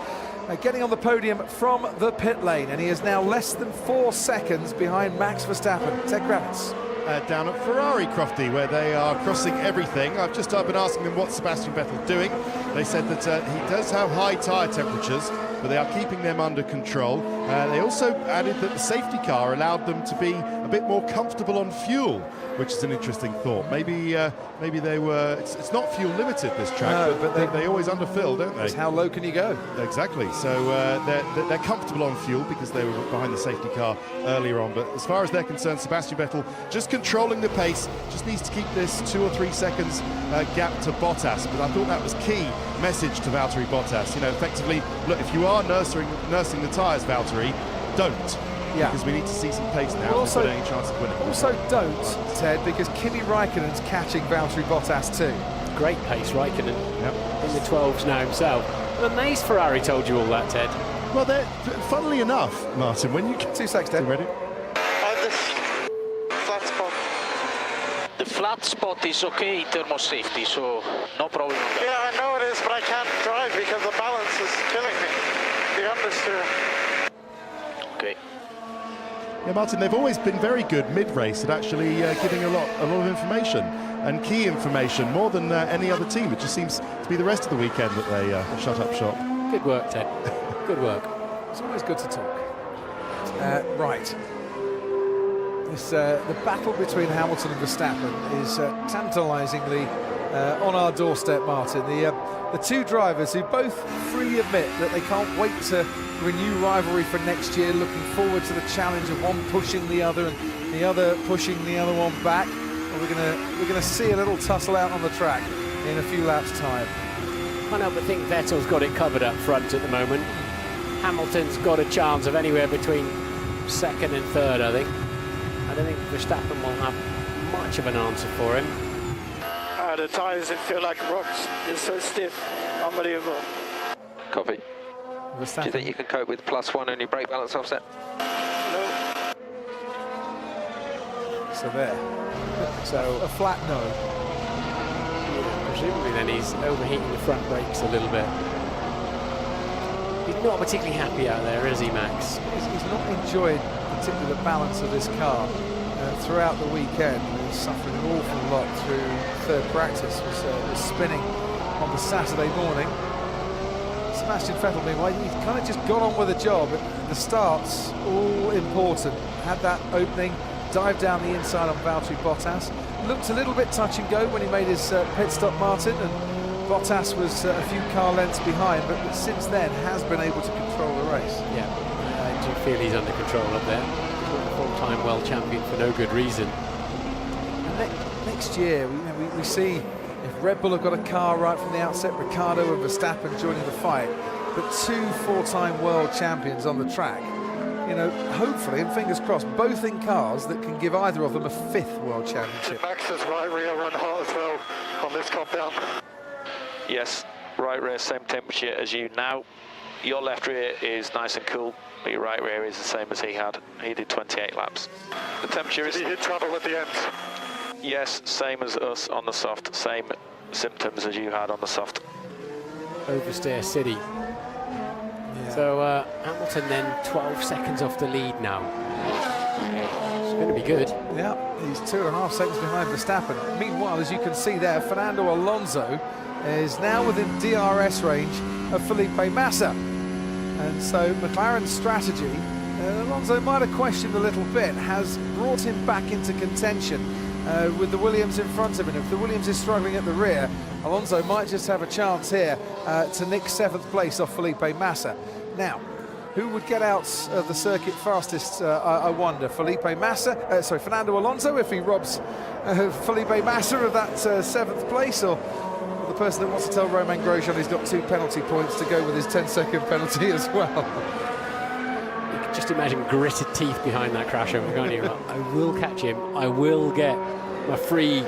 getting on the podium from the pit lane, and he is now less than 4 seconds behind Max Verstappen. Ted Kravitz. Down at Ferrari, Crofty, where they are crossing everything. I've been asking them what Sebastian Vettel's doing. They said that he does have high tyre temperatures, but they are keeping them under control. They also added that the safety car allowed them to be a bit more comfortable on fuel, which is an interesting thought. Maybe they were. It's not fuel limited, this track, no, but they always underfill, don't they? How low can you go? Exactly. So they're comfortable on fuel because they were behind the safety car earlier on. But as far as they're concerned, Sebastian Vettel just controlling the pace, just needs to keep this 2 or 3 seconds gap to Bottas. But I thought that was key message to Valtteri Bottas. You know, effectively, look, if you are nursing the tyres, Valtteri, don't. Yeah. Because we need to see some pace now. Also, any chance of winning. Also don't, Ted, because Kimi Raikkonen's catching Valtteri Bottas too. Great pace, Raikkonen, in the 12s now himself. I'm amazed Ferrari told you all that, Ted. Well, funnily enough, Martin, when you... 2 seconds, Ted. Ready? This flat spot. The flat spot is okay in terms of safety, so no problem. Yeah, I know it is, but I can't drive because the balance is killing me. The understeer. Okay. Yeah, Martin, they've always been very good mid-race at actually giving a lot of information, and key information, more than any other team. It just seems to be the rest of the weekend that they shut up shop. Good work, Ted. Good work. It's always good to talk. Right. The battle between Hamilton and Verstappen is tantalisingly on our doorstep, Martin. The two drivers who both freely admit that they can't wait to renew rivalry for next year, looking forward to the challenge of one pushing the other and the other pushing the other one back. And we're gonna see a little tussle out on the track in a few laps' time. I know, but I think Vettel's got it covered up front at the moment. Hamilton's got a chance of anywhere between second and third, I think. I don't think Verstappen will have much of an answer for him. The tyres, it feel like rocks. It's so stiff. Unbelievable. Copy. Verstappen. Do you think you can cope with +1 on your brake balance offset? No. So there. So a flat no. Yeah, presumably then he's overheating the front brakes a little bit. He's not particularly happy out there, is he, Max? He's not enjoyed particularly the balance of this car throughout the weekend. He was suffering an awful lot through third practice. Was spinning on the Saturday morning. Sebastian Vettel, meanwhile, he's kind of just got on with the job. The start's all important. Had that opening, dived down the inside on Valtteri Bottas. Looked a little bit touch and go when he made his pit stop, Martin, and Bottas was a few car lengths behind, but since then has been able to control the race. Yeah, I do feel he's under control up there. Full-time world champion for no good reason. And next year, we see if Red Bull have got a car right from the outset, Ricciardo and Verstappen joining the fight, but 2 4-time world champions on the track. You know, hopefully, and fingers crossed, both in cars that can give either of them a 5th world championship. Max's right rear run hot as well on this compound. Yes, right rear, same temperature as you now. Your left rear is nice and cool, but your right rear is the same as he had. He did 28 laps. The temperature is... Did he hit trouble at the end? Yes, same as us on the soft, same symptoms as you had on the soft. Oversteer City. Yeah. So Hamilton then 12 seconds off the lead now. It's going to be good. Yeah, he's 2.5 seconds behind Verstappen. Meanwhile, as you can see there, Fernando Alonso is now within DRS range of Felipe Massa. And so McLaren's strategy, Alonso might have questioned a little bit, has brought him back into contention with the Williams in front of him. If the Williams is struggling at the rear, Alonso might just have a chance here to nick 7th place off Felipe Massa. Now, who would get out of the circuit fastest, I wonder? Fernando Alonso, if he robs Felipe Massa of that 7th place, or the person that wants to tell Romain Grosjean he's got 2 penalty points to go with his 10-second penalty as well. You can just imagine gritted teeth behind that crash over, can't you? I will catch him. I will get my free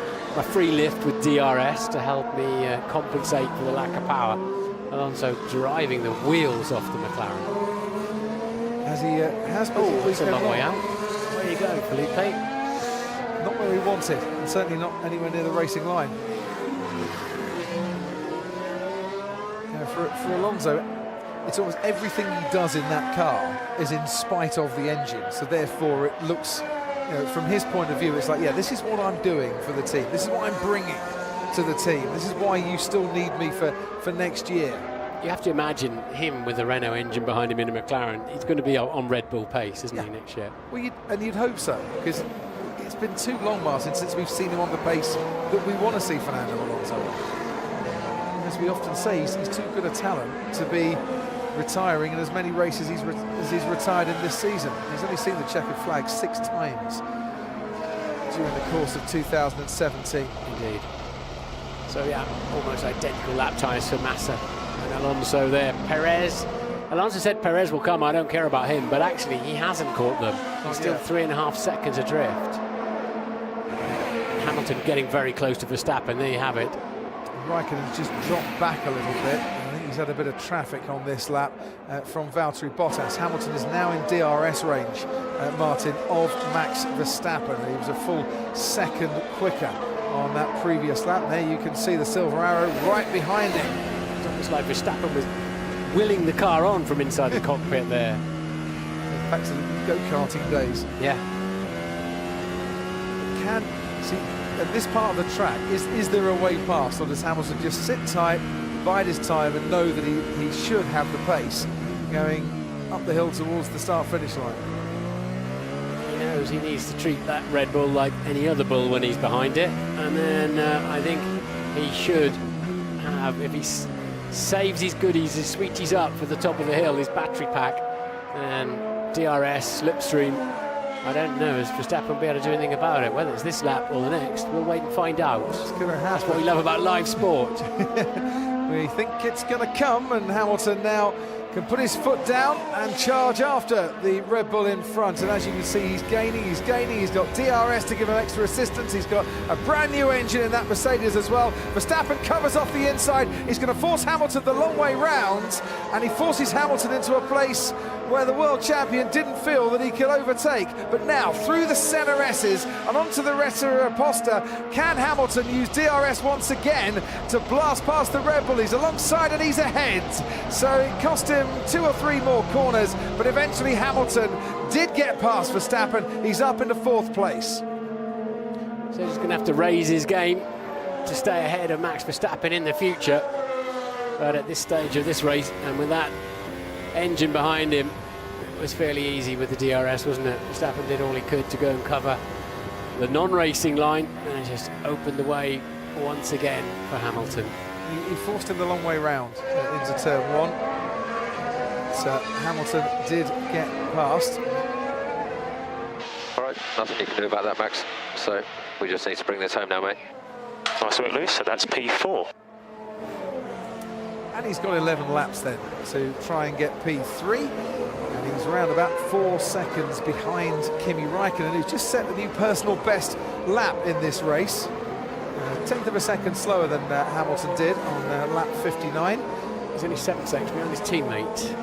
lift with DRS to help me compensate for the lack of power. Alonso driving the wheels off the McLaren. As he has been. Oh, it's a long way out. Where you go, Felipe? Not where he wanted, and certainly not anywhere near the racing line. For Alonso, it's almost everything he does in that car is in spite of the engine. So therefore, it looks, from his point of view, it's like, yeah, this is what I'm doing for the team. This is what I'm bringing to the team. This is why you still need me for next year. You have to imagine him with the Renault engine behind him in a McLaren. He's going to be on Red Bull pace, isn't he, next year? Well, you'd hope so, because it's been too long, Martin, since we've seen him on the pace that we want to see Fernando Alonso. As we often say, he's too good a talent to be retiring in as many races as he's retired in this season. He's only seen the checkered flag 6 times during the course of 2017. Indeed. So yeah, almost identical lap times for Massa and Alonso there. Perez. Alonso said Perez will come, I don't care about him, but actually he hasn't caught them. He's still 3.5 seconds adrift. Hamilton getting very close to Verstappen, there you have it. Raikkonen's just dropped back a little bit. I think he's had a bit of traffic on this lap from Valtteri Bottas. Hamilton is now in DRS range, Martin, of Max Verstappen. He was a full second quicker on that previous lap. There you can see the silver arrow right behind him. It's almost like Verstappen was willing the car on from inside the cockpit there. Back to the go-karting days. Yeah. Can see at this part of the track, is there a way past, or does Hamilton just sit tight, bide his time, and know that he should have the pace going up the hill towards the start-finish line? He knows he needs to treat that Red Bull like any other bull when he's behind it, and then I think he should have, if he saves his goodies, his sweeties up for the top of the hill, his battery pack, and DRS, slipstream, I don't know if Verstappen will be able to do anything about it. Whether it's this lap or the next, we'll wait and find out. That's what we love about live sport. We think it's going to come, and Hamilton now can put his foot down and charge after the Red Bull in front. And as you can see, he's gaining. He's got DRS to give him extra assistance. He's got a brand new engine in that Mercedes as well. Verstappen covers off the inside. He's going to force Hamilton the long way round, and he forces Hamilton into a place where the world champion didn't feel that he could overtake. But now, through the Senna S's and onto the Retta Aposta, can Hamilton use DRS once again to blast past the Red Bull? He's alongside and he's ahead. So it cost him 2 or 3 more corners, but eventually Hamilton did get past Verstappen. He's up into 4th place. So he's going to have to raise his game to stay ahead of Max Verstappen in the future. But at this stage of this race, and with that engine behind him, it was fairly easy with the DRS, wasn't it? Verstappen did all he could to go and cover the non-racing line, and just opened the way once again for Hamilton. He forced him the long way round into turn 1. So Hamilton did get past. All right, nothing you can do about that, Max. So we just need to bring this home now, mate. Nice work, Lewis. So that's P4. And he's got 11 laps then to try and get P3. And he's around about 4 seconds behind Kimi Raikkonen, who's just set the new personal best lap in this race. 1/10 of a second slower than Hamilton did on lap 59. He's only 7 seconds behind his teammate.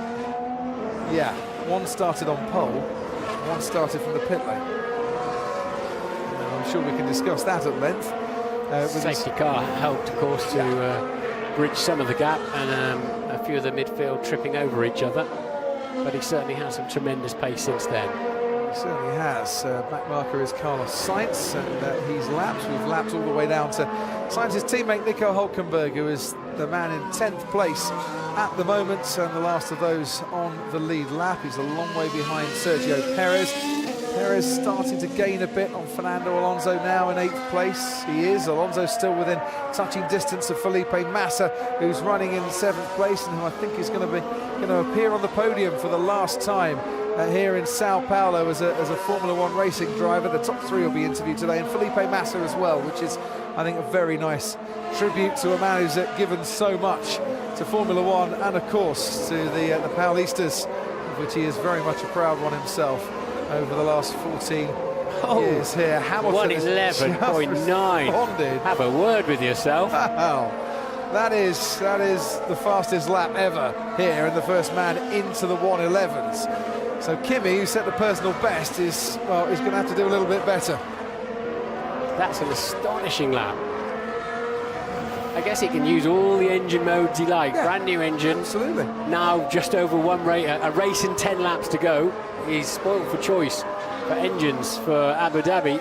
Yeah, one started on pole, one started from the pit lane. I'm sure we can discuss that at length. Safety car helped, of course, to bridge some of the gap, and a few of the midfield tripping over each other. But he certainly has some tremendous pace since then. He certainly has. Back marker is Carlos Sainz, and he's lapped. We've lapped all the way down to Sainz's teammate Nico Hülkenberg, who has the man in 10th place at the moment, and the last of those on the lead lap. He's a long way behind Sergio Perez. Perez starting to gain a bit on Fernando Alonso now in 8th place. He is. Alonso's still within touching distance of Felipe Massa, who's running in 7th place and who I think is going to appear on the podium for the last time here in Sao Paulo as a Formula One racing driver. The top 3 will be interviewed today, and Felipe Massa as well, which is, I think, a very nice tribute to a man who's given so much to Formula One and, of course, to the Paulistas, of which he is very much a proud one himself over the last 14 years here. Hamilton 111.9. Have a word with yourself. Wow. That is the fastest lap ever here, and the first man into the 111s. So Kimi, who set the personal best, is going to have to do a little bit better. That's an astonishing lap. I guess he can use all the engine modes he likes. Yeah, brand new engine. Absolutely. Now just over a race and 10 laps to go. He's spoiled for choice for engines for Abu Dhabi.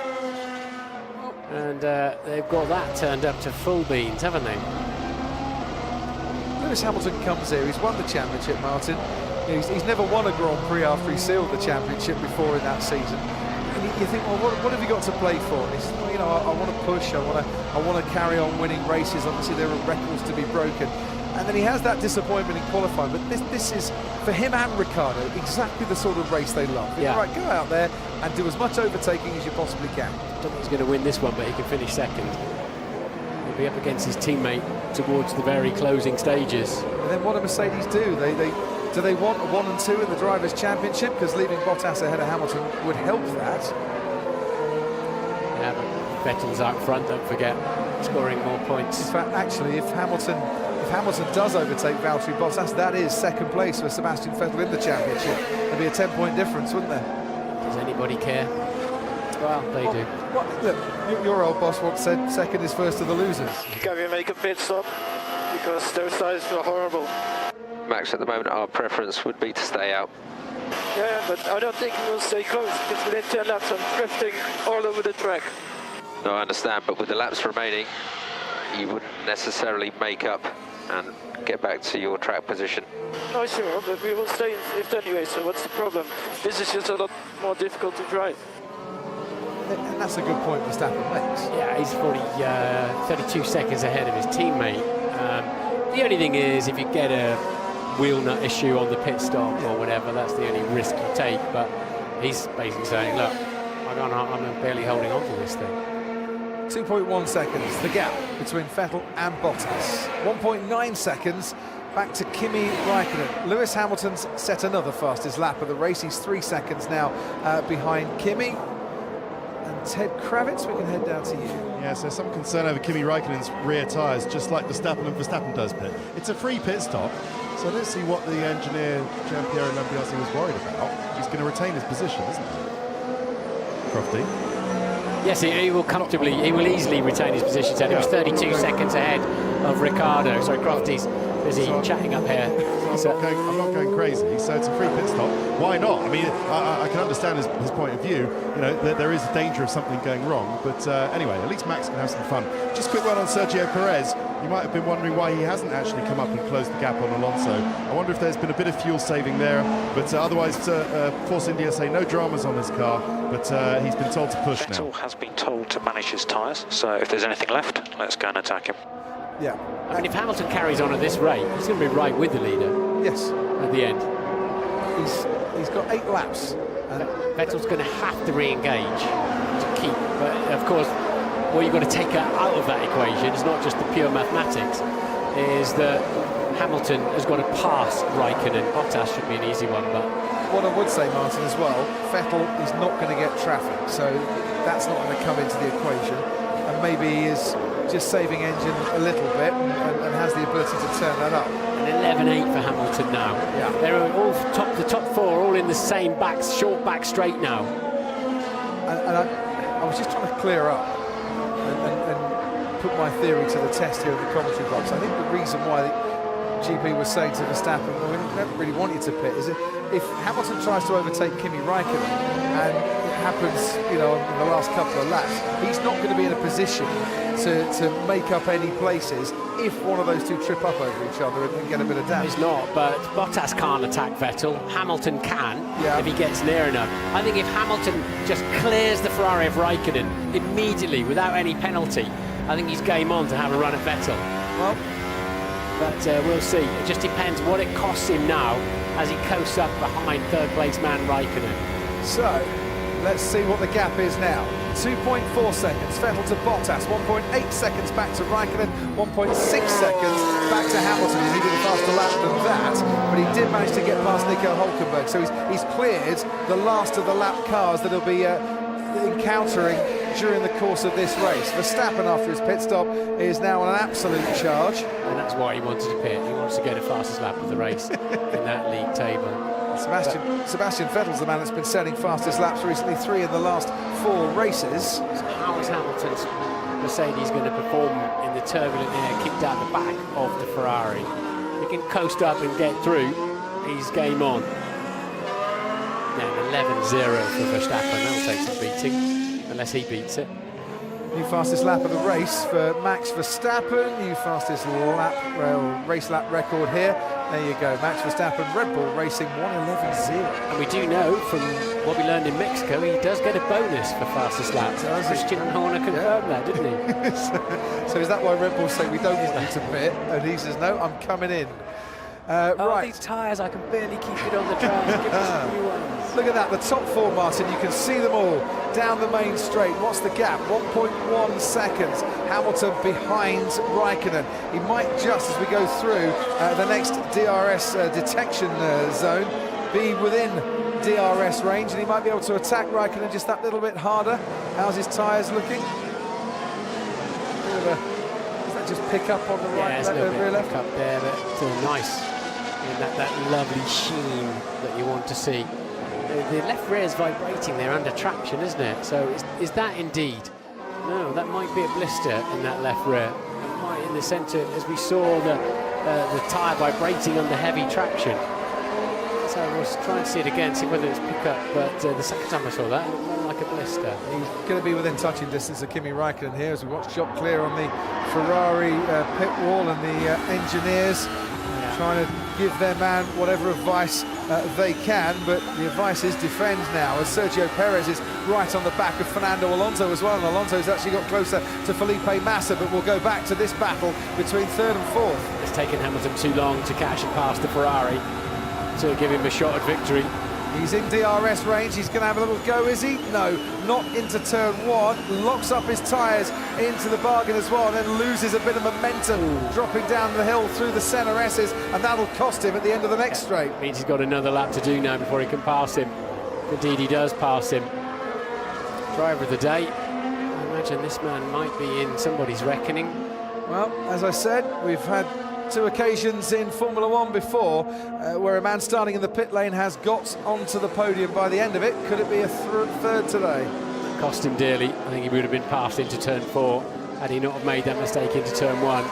And they've got that turned up to full beans, haven't they? Lewis Hamilton comes here. He's won the championship, Martin. He's never won a Grand Prix after he sealed the championship before in that season. And you think, well, what have you got to play for? And he says, well, I want to push. I want to carry on winning races. Obviously, there are records to be broken. And then he has that disappointment in qualifying. But this is, for him and Ricciardo, exactly the sort of race they love. Yeah. Right, go out there and do as much overtaking as you possibly can. I don't think he's going to win this one, but he can finish second. He'll be up against his teammate towards the very closing stages. And then what do Mercedes do? Do they want a 1 and 2 in the Drivers' Championship? Because leaving Bottas ahead of Hamilton would help that. Yeah, but Vettel's out front, don't forget, scoring more points. In fact, actually, if Hamilton does overtake Valtteri Bottas, that is second place for Sebastian Vettel in the championship. There'd be a 10-point difference, wouldn't there? Does anybody care? Well, they do. Look, your old boss once said second is first to the losers. Can we make a pit stop? Because those sides were horrible. Max, at the moment, our preference would be to stay out. Yeah, but I don't think we will stay close. Because within 10 laps, I'm drifting all over the track. No, I understand, but with the laps remaining, you wouldn't necessarily make up and get back to your track position. No, sure, but we will stay in fifth anyway, so what's the problem? This is just a lot more difficult to drive. And that's a good point Verstappen makes. Yeah, he's 32 seconds ahead of his teammate. The only thing is, if you get a wheel nut issue on the pit stop or whatever, that's the only risk you take. But he's basically saying, look, I'm barely holding on to this thing. 2.1 seconds, the gap between Vettel and Bottas. 1.9 seconds back to Kimi Raikkonen. Lewis Hamilton's set another fastest lap of the race. He's 3 seconds now behind Kimi. And Ted Kravitz, we can head down to you. Yes, there's some concern over Kimi Raikkonen's rear tyres, just like Verstappen, and Verstappen does pit. It's a free pit stop, so I don't see what the engineer Giampiero Lambiase was worried about. He's going to retain his position, isn't he? Crofty? Yes, he will comfortably, he will easily retain his position. Ted. He was 32 seconds ahead of Ricciardo. Sorry, Crofty's busy chatting up here. I'm not going crazy, so it's a free pit stop. Why not? I mean, I can understand his point of view. You know, there is a danger of something going wrong. But anyway, at least Max can have some fun. Just a quick one on Sergio Perez. You might have been wondering why he hasn't actually come up and closed the gap on Alonso. I wonder if there's been a bit of fuel saving there. But otherwise, Force India say no dramas on his car. But he's been told to push now. Vettel has been told to manage his tyres. So if there's anything left, let's go and attack him. Yeah. I mean, if Hamilton carries on at this rate, he's going to be right with the leader. Yes. At the end. He's got 8 laps. And Vettel's going to have to re-engage to keep. But of course, what you've got to take out of that equation is not just the pure mathematics, is that Hamilton has got to pass Raikkonen. Bottas should be an easy one, but what I would say, Martin, as well, Vettel is not going to get traffic, so that's not going to come into the equation. And maybe he is just saving engine a little bit and has the ability to turn that up. An 11.8 for Hamilton now. Yeah. They're all the top 4 all in the same short back straight now. And I was just trying to clear up and put my theory to the test here in the commentary box. I think the reason why the GP was saying to Verstappen, well, we don't really want you to pit, is if Hamilton tries to overtake Kimi Raikkonen and happens, you know, in the last couple of laps, he's not going to be in a position to make up any places if one of those two trip up over each other and get a bit of damage. He's not, but Bottas can't attack Vettel. Hamilton can if he gets near enough. I think if Hamilton just clears the Ferrari of Raikkonen immediately without any penalty, I think he's game on to have a run at Vettel. Well, but we'll see. It just depends what it costs him now as he coasts up behind third place man Raikkonen. So, let's see what the gap is now. 2.4 seconds, Vettel to Bottas, 1.8 seconds back to Raikkonen, 1.6 seconds back to Hamilton. He needed a faster lap than that, but he did manage to get past Nico Hülkenberg, so he's cleared the last of the lap cars that he'll be encountering during the course of this race. Verstappen, after his pit stop, is now on an absolute charge. And that's why he wanted to pit. He wants to get the fastest lap of the race in that league table. Sebastian Vettel's the man that's been setting fastest laps recently, 3 in the last 4 races. So how is Hamilton's Mercedes going to perform in the turbulent air kicked out the back of the Ferrari? He can coast up and get through. He's game on. Now 11-0 for Verstappen. That'll take some beating, unless he beats it. New fastest lap of the race for Max Verstappen. New fastest race lap record here. There you go, Max Verstappen, Red Bull Racing 1:11.0. And we do know from what we learned in Mexico, he does get a bonus for fastest lap. Christian Horner confirmed that, didn't he? So is that why Red Bull say we don't want you to pit? And he says, no, I'm coming in. Right. These tyres, I can barely keep it on the track. Give us new ones. Look at that, the top 4, Martin, you can see them all down the main straight. What's the gap? 1.1 seconds. Hamilton behind Raikkonen. He might just, as we go through the next DRS detection zone, be within DRS range, and he might be able to attack Raikkonen just that little bit harder. How's his tyres looking? Does that just pick up on the right, rear left? Up there, but nice. And that lovely sheen that you want to see. The left rear is vibrating there under traction, isn't it? So is that indeed? No, that might be a blister in that left rear. Right in the centre, as we saw the tyre vibrating under heavy traction. So I was trying to see it again, see whether it's pick up, but the second time I saw that, it looked more like a blister. He's going to be within touching distance of Kimi Raikkonen here as we watch shot clear on the Ferrari pit wall, and the engineers trying to give their man whatever advice they can, but the advice is defend now, as Sergio Perez is right on the back of Fernando Alonso as well, and Alonso's actually got closer to Felipe Massa, but we'll go back to this battle between 3rd and 4th. It's taken Hamilton too long to catch and pass the Ferrari to give him a shot at victory. He's in DRS range, he's going to have a little go, is he? No, not into turn 1, locks up his tyres into the bargain as well, and then loses a bit of momentum, dropping down the hill through the centre S's, and that'll cost him at the end of the next straight. Means he's got another lap to do now before he can pass him. Indeed, he does pass him. Driver of the day. I imagine this man might be in somebody's reckoning. Well, as I said, we've had 2 occasions in Formula 1 before where a man starting in the pit lane has got onto the podium by the end of it. Could it be a third today? Cost him dearly. I think he would have been passed into turn 4 had he not have made that mistake into turn 1.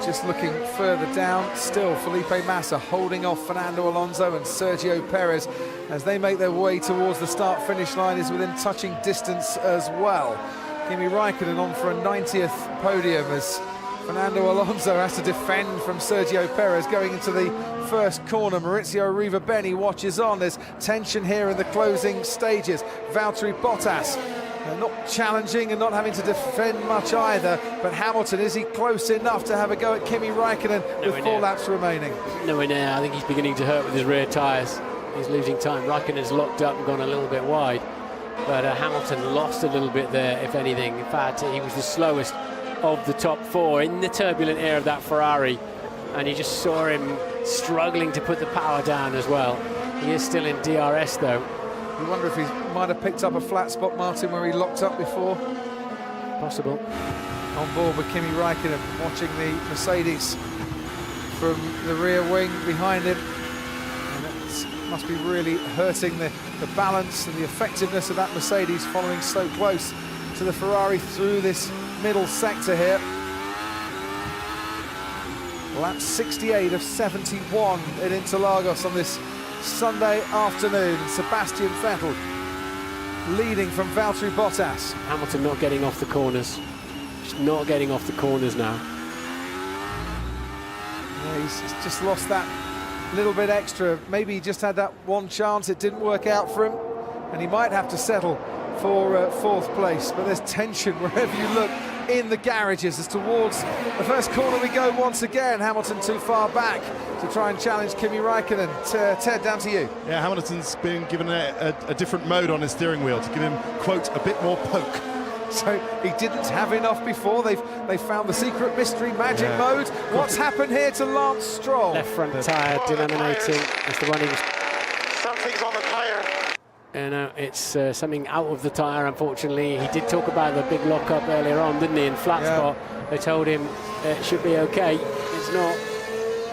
Just looking further down, still Felipe Massa holding off Fernando Alonso, and Sergio Perez, as they make their way towards the start-finish line, is within touching distance as well. Kimi Raikkonen on for a 90th podium as Fernando Alonso has to defend from Sergio Perez going into the first corner. Maurizio Arrivabene watches on. There's tension here in the closing stages. Valtteri Bottas not challenging and not having to defend much either, but Hamilton, is he close enough to have a go at Kimi Raikkonen with 4 laps remaining? Nowhere near. I think he's beginning to hurt with his rear tyres. He's losing time. Raikkonen's locked up and gone a little bit wide. But Hamilton lost a little bit there, if anything. In fact, he was the slowest of the top 4 in the turbulent air of that Ferrari, and you just saw him struggling to put the power down as well. He is still in DRS though. You wonder if he might have picked up a flat spot, Martin, where he locked up before. Possible. On board with Kimi Raikkonen, watching the Mercedes from the rear wing behind him. Must be really hurting the balance and the effectiveness of that Mercedes following so close to the Ferrari through this middle sector here. Lap 68 of 71 at Interlagos on this Sunday afternoon. Sebastian Vettel leading from Valtteri Bottas. Hamilton not getting off the corners. Just not getting off the corners now. Yeah, he's just lost that little bit extra. Maybe he just had that one chance, it didn't work out for him, and he might have to settle for fourth place. But there's tension wherever you look in the garages as towards the first corner we go once again. Hamilton too far back to try and challenge Kimi Räikkönen. Ted, down to you. Yeah, Hamilton's been given a different mode on his steering wheel to give him, quote, a bit more poke. So he didn't have enough before. They've found the secret mystery magic mode. What's happened here to Lance Stroll? Left front tyre delaminating as the running. Something's on the tyre. It's something out of the tyre, unfortunately. He did talk about the big lock-up earlier on, didn't he, in flat spot. They told him it should be okay. It's not.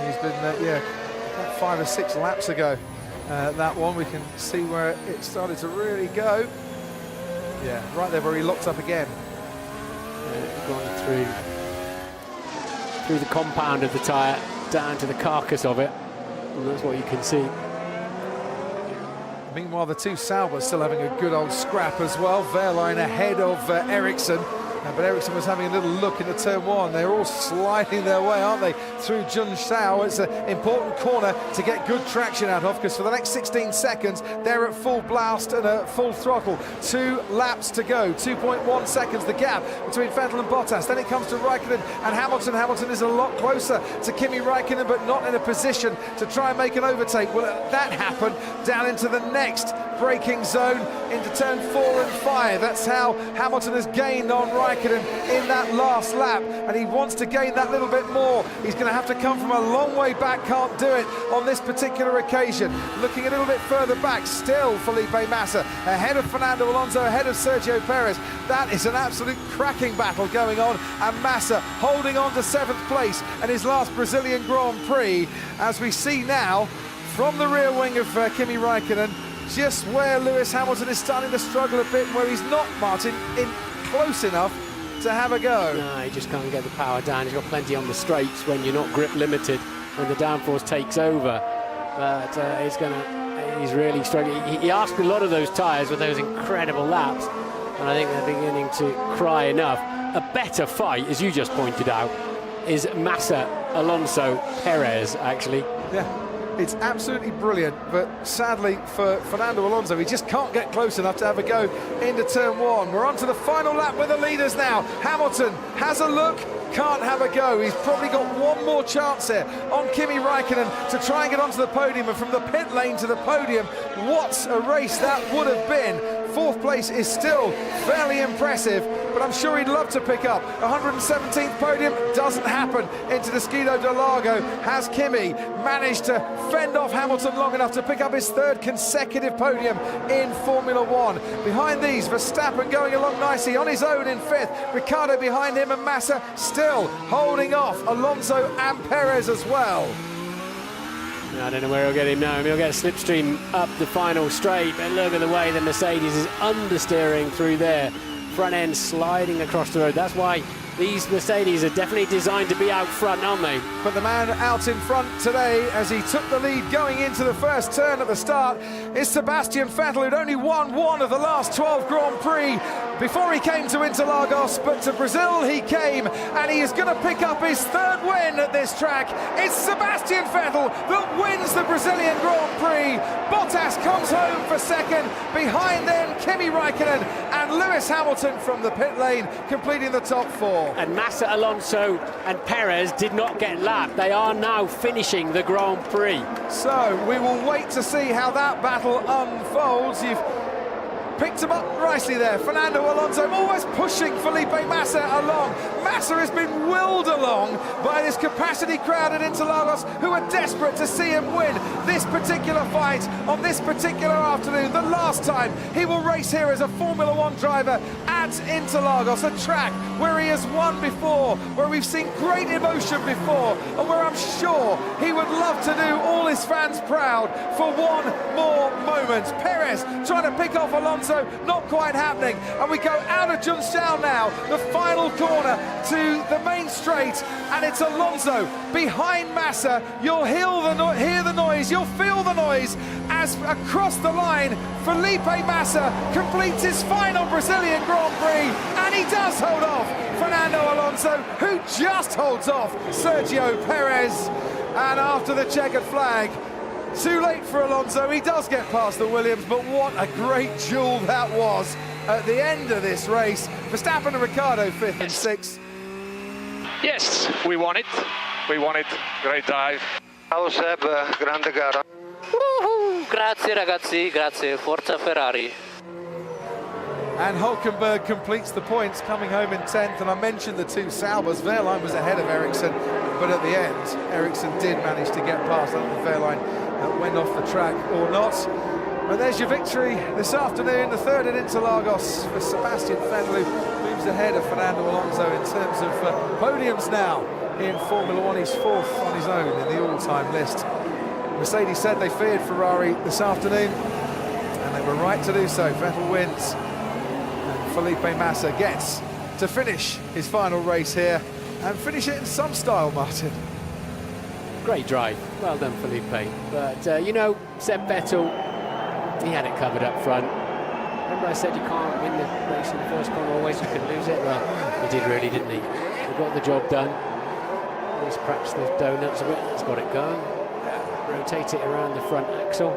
He's been, about 5 or 6 laps ago, that one. We can see where it started to really go. Yeah, right there where he locked up again. Gone through the compound of the tyre, down to the carcass of it. And that's what you can see. Meanwhile, the two Saubers still having a good old scrap as well. Wehrlein ahead of Ericsson. But Ericsson was having a little look into turn one. They're all sliding their way, aren't they, through Junshao. It's an important corner to get good traction out of, because for the next 16 seconds, they're at full blast and at full throttle. 2 laps to go, 2.1 seconds, the gap between Vettel and Bottas. Then it comes to Räikkönen and Hamilton. Hamilton is a lot closer to Kimi Räikkönen, but not in a position to try and make an overtake. Will that happen down into the next braking zone into turn 4 and 5? That's how Hamilton has gained on Räikkönen in that last lap, and he wants to gain that little bit more. He's going to have to come from a long way back, can't do it on this particular occasion. Looking a little bit further back, still Felipe Massa ahead of Fernando Alonso, ahead of Sergio Perez. That is an absolute cracking battle going on, and Massa holding on to 7th place and his last Brazilian Grand Prix, as we see now from the rear wing of Kimi Räikkönen, just where Lewis Hamilton is starting to struggle a bit, where he's not, Martin, in close enough to have a go. No, he just can't get the power down. He's got plenty on the straights when you're not grip limited, when the downforce takes over. But he's really struggling. He asked a lot of those tyres with those incredible laps, and I think they're beginning to cry enough. A better fight, as you just pointed out, is Massa, Alonso, Perez, actually. Yeah. It's absolutely brilliant, but sadly for Fernando Alonso, he just can't get close enough to have a go into turn 1. We're on to the final lap with the leaders now. Hamilton has a look, can't have a go. He's probably got one more chance here on Kimi Räikkönen to try and get onto the podium, and from the pit lane to the podium, what a race that would have been. 4th place is still fairly impressive, but I'm sure he'd love to pick up 117th podium. Doesn't happen into the Skido del Lago. Has Kimi managed to fend off Hamilton long enough to pick up his 3rd consecutive podium in Formula 1? Behind these, Verstappen going along nicely on his own in 5th. Ricciardo behind him, and Massa still holding off Alonso and Perez as well. I don't know where he'll get him now. He'll get a slipstream up the final straight, but look at the way the Mercedes is understeering through there. Front end sliding across the road. That's why these Mercedes are definitely designed to be out front, aren't they? But the man out in front today, as he took the lead going into the first turn at the start, is Sebastian Vettel, who'd only won 1 of the last 12 Grand Prix before he came to Interlagos, but to Brazil he came, and he is going to pick up his 3rd win at this track. It's Sebastian Vettel that wins the Brazilian Grand Prix. Bottas comes home for 2nd, behind them Kimi Räikkönen and Lewis Hamilton from the pit lane, completing the top 4. And Massa, Alonso and Perez did not get lapped. They are now finishing the Grand Prix. So we will wait to see how that battle unfolds. You've picked him up nicely there. Fernando Alonso almost pushing Felipe Massa along. Massa has been willed along by this capacity crowd at Interlagos, who are desperate to see him win this particular fight on this particular afternoon. The last time he will race here as a Formula 1 driver at Interlagos, a track where he has won before, where we've seen great emotion before, and where I'm sure he would love to do all his fans proud for one more moment. Perez trying to pick off Alonso, not quite happening, and we go out of Junshao now, the final corner to the main straight, and it's Alonso behind Massa. You'll hear the noise, you'll feel the noise as across the line, Felipe Massa completes his final Brazilian Grand Prix, and he does hold off Fernando Alonso, who just holds off Sergio Perez. And after the checkered flag, too late for Alonso, he does get past the Williams, but what a great duel that was at the end of this race. Verstappen and Ricciardo 5th and 6th. Yes, we won it. We won it. Great drive. Ciao Seb, grande gara. Grazie ragazzi, grazie, forza Ferrari. And Hulkenberg completes the points, coming home in 10th. And I mentioned the two Saubers. Wehrlein was ahead of Ericsson, but at the end, Ericsson did manage to get past. I don't know if Wehrlein went off the track or not. And there's your victory this afternoon, the third at Interlagos for Sebastian Vettel, who moves ahead of Fernando Alonso in terms of podiums now in Formula One. He's 4th on his own in the all-time list. Mercedes said they feared Ferrari this afternoon, and they were right to do so. Vettel wins, and Felipe Massa gets to finish his final race here, and finish it in some style, Martin. Great drive, well done Felipe. But you know, Seb Vettel, he had it covered up front. Remember I said you can't win the race in the first corner always, you can lose it? Well, he did really, didn't he? He got the job done. Just perhaps the donuts a bit, it's got it going. Rotate it around the front axle.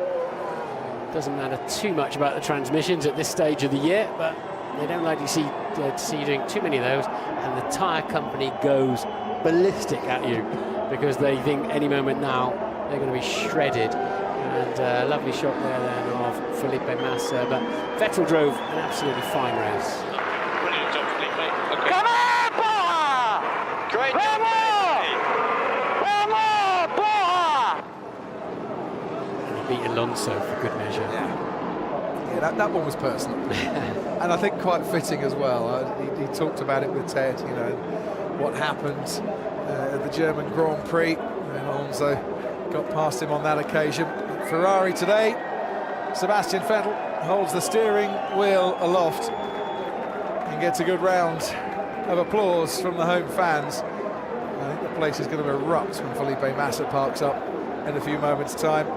Doesn't matter too much about the transmissions at this stage of the year, but they don't like to see you doing too many of those, and the tyre company goes ballistic at you because they think any moment now they're going to be shredded. And a lovely shot there then of Felipe Massa, but Vettel drove an absolutely fine race. Brilliant job, Felipe. Okay. Come on, Porra! Great job. And he beat Alonso for good measure. Yeah, that one was personal. And I think quite fitting as well. He talked about it with Ted, you know, what happened at the German Grand Prix, and Alonso got past him on that occasion. Ferrari today, Sebastian Vettel holds the steering wheel aloft and gets a good round of applause from the home fans. I think the place is going to erupt when Felipe Massa parks up in a few moments' time.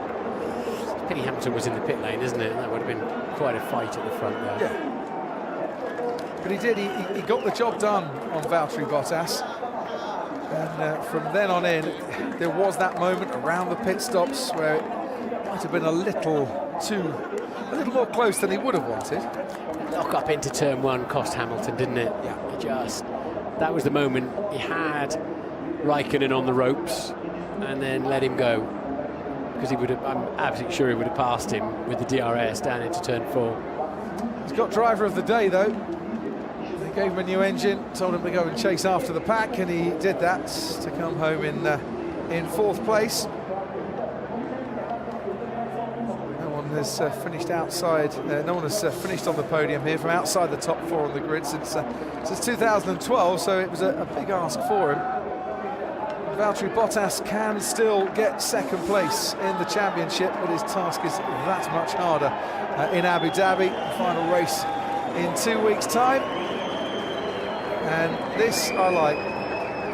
Pity Hamilton was in the pit lane, isn't it? That would have been quite a fight at the front there. Yeah. But he did, he got the job done on Valtteri Bottas. And from then on in, there was that moment around the pit stops where it might have been a little more close than he would have wanted. Knock up into turn one cost Hamilton, didn't it? Yeah. That was the moment he had Raikkonen on the ropes and then let him go. Because he would have, I'm absolutely sure he would have passed him with the DRS down into turn 4. He's got driver of the day though. They gave him a new engine, told him to go and chase after the pack, and he did that to come home in 4th place. No one has finished outside. No one has finished on the podium here from outside the top 4 on the grid since 2012. So it was a big ask for him. Valtteri Bottas can still get 2nd place in the championship, but his task is that much harder in Abu Dhabi. The final race in 2 weeks' time. And this I like.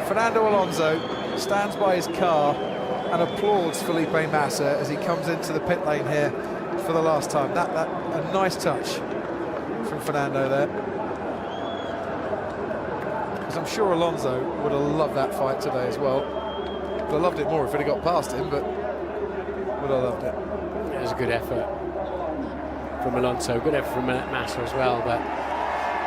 Fernando Alonso stands by his car and applauds Felipe Massa as he comes into the pit lane here for the last time. That a nice touch from Fernando there. Because I'm sure Alonso would have loved that fight today as well. Would have loved it more if it had got past him, but would have loved it. It was a good effort from Alonso, good effort from Massa as well, but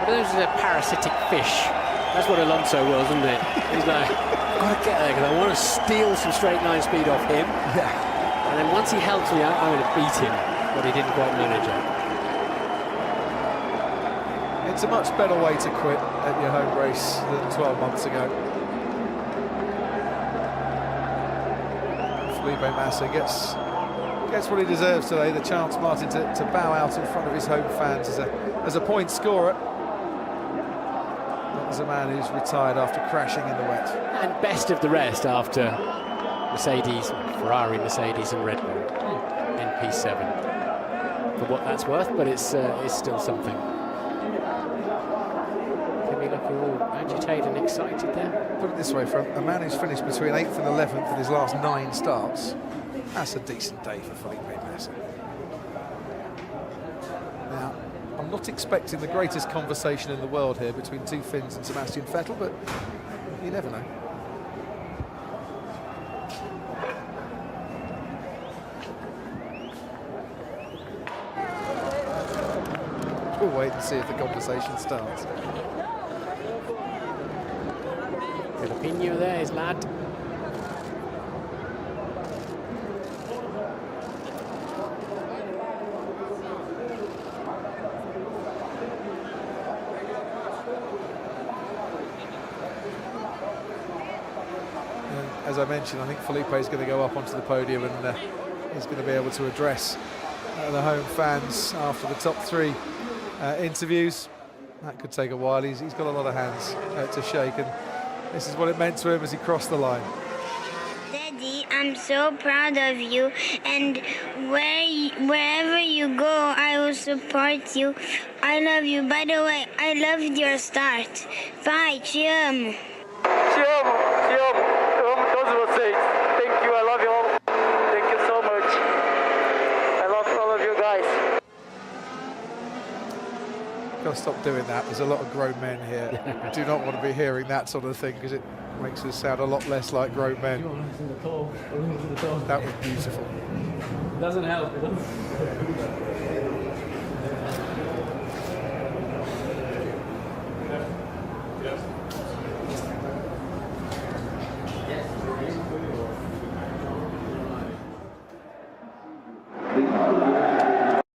those are parasitic fish. That's what Alonso was, isn't it? He's like, I've got to get there because I want to steal some straight line speed off him. Yeah. And then once he helps me out, I'm going to beat him, but he didn't quite manage it. It's a much better way to quit at your home race than 12 months ago. Felipe Massa gets what he deserves today, the chance, Martin, to bow out in front of his home fans as a point scorer. Not as a man who's retired after crashing in the wet. And best of the rest after Mercedes, Ferrari, Mercedes and Red Bull in P7. For what that's worth, but it's still something. Looking all agitated and excited there. Put it this way, for a man who's finished between 8th and 11th in his last 9 starts, that's a decent day for Felipe Massa. not expecting the greatest conversation in the world here between two Finns and Sebastian Vettel, but you never know. We'll wait and see if the conversation starts. Jalapeno there, his lad. As I mentioned, I think Felipe is going to go up onto the podium and he's going to be able to address the home fans after the top three interviews. That could take a while. He's got a lot of hands to shake, and this is what it meant to him as he crossed the line. Daddy, I'm so proud of you, and wherever you go, I will support you. I love you. By the way, I loved your start. Bye, te amo. Te amo, te amo. Eu amo todos vocês. Thank you, I love you all. Thank you so much. I love all of you guys. Got to stop doing that. There's a lot of grown men here. Do not want to be hearing that sort of thing, because it makes us sound a lot less like grown men. That was beautiful. Doesn't help.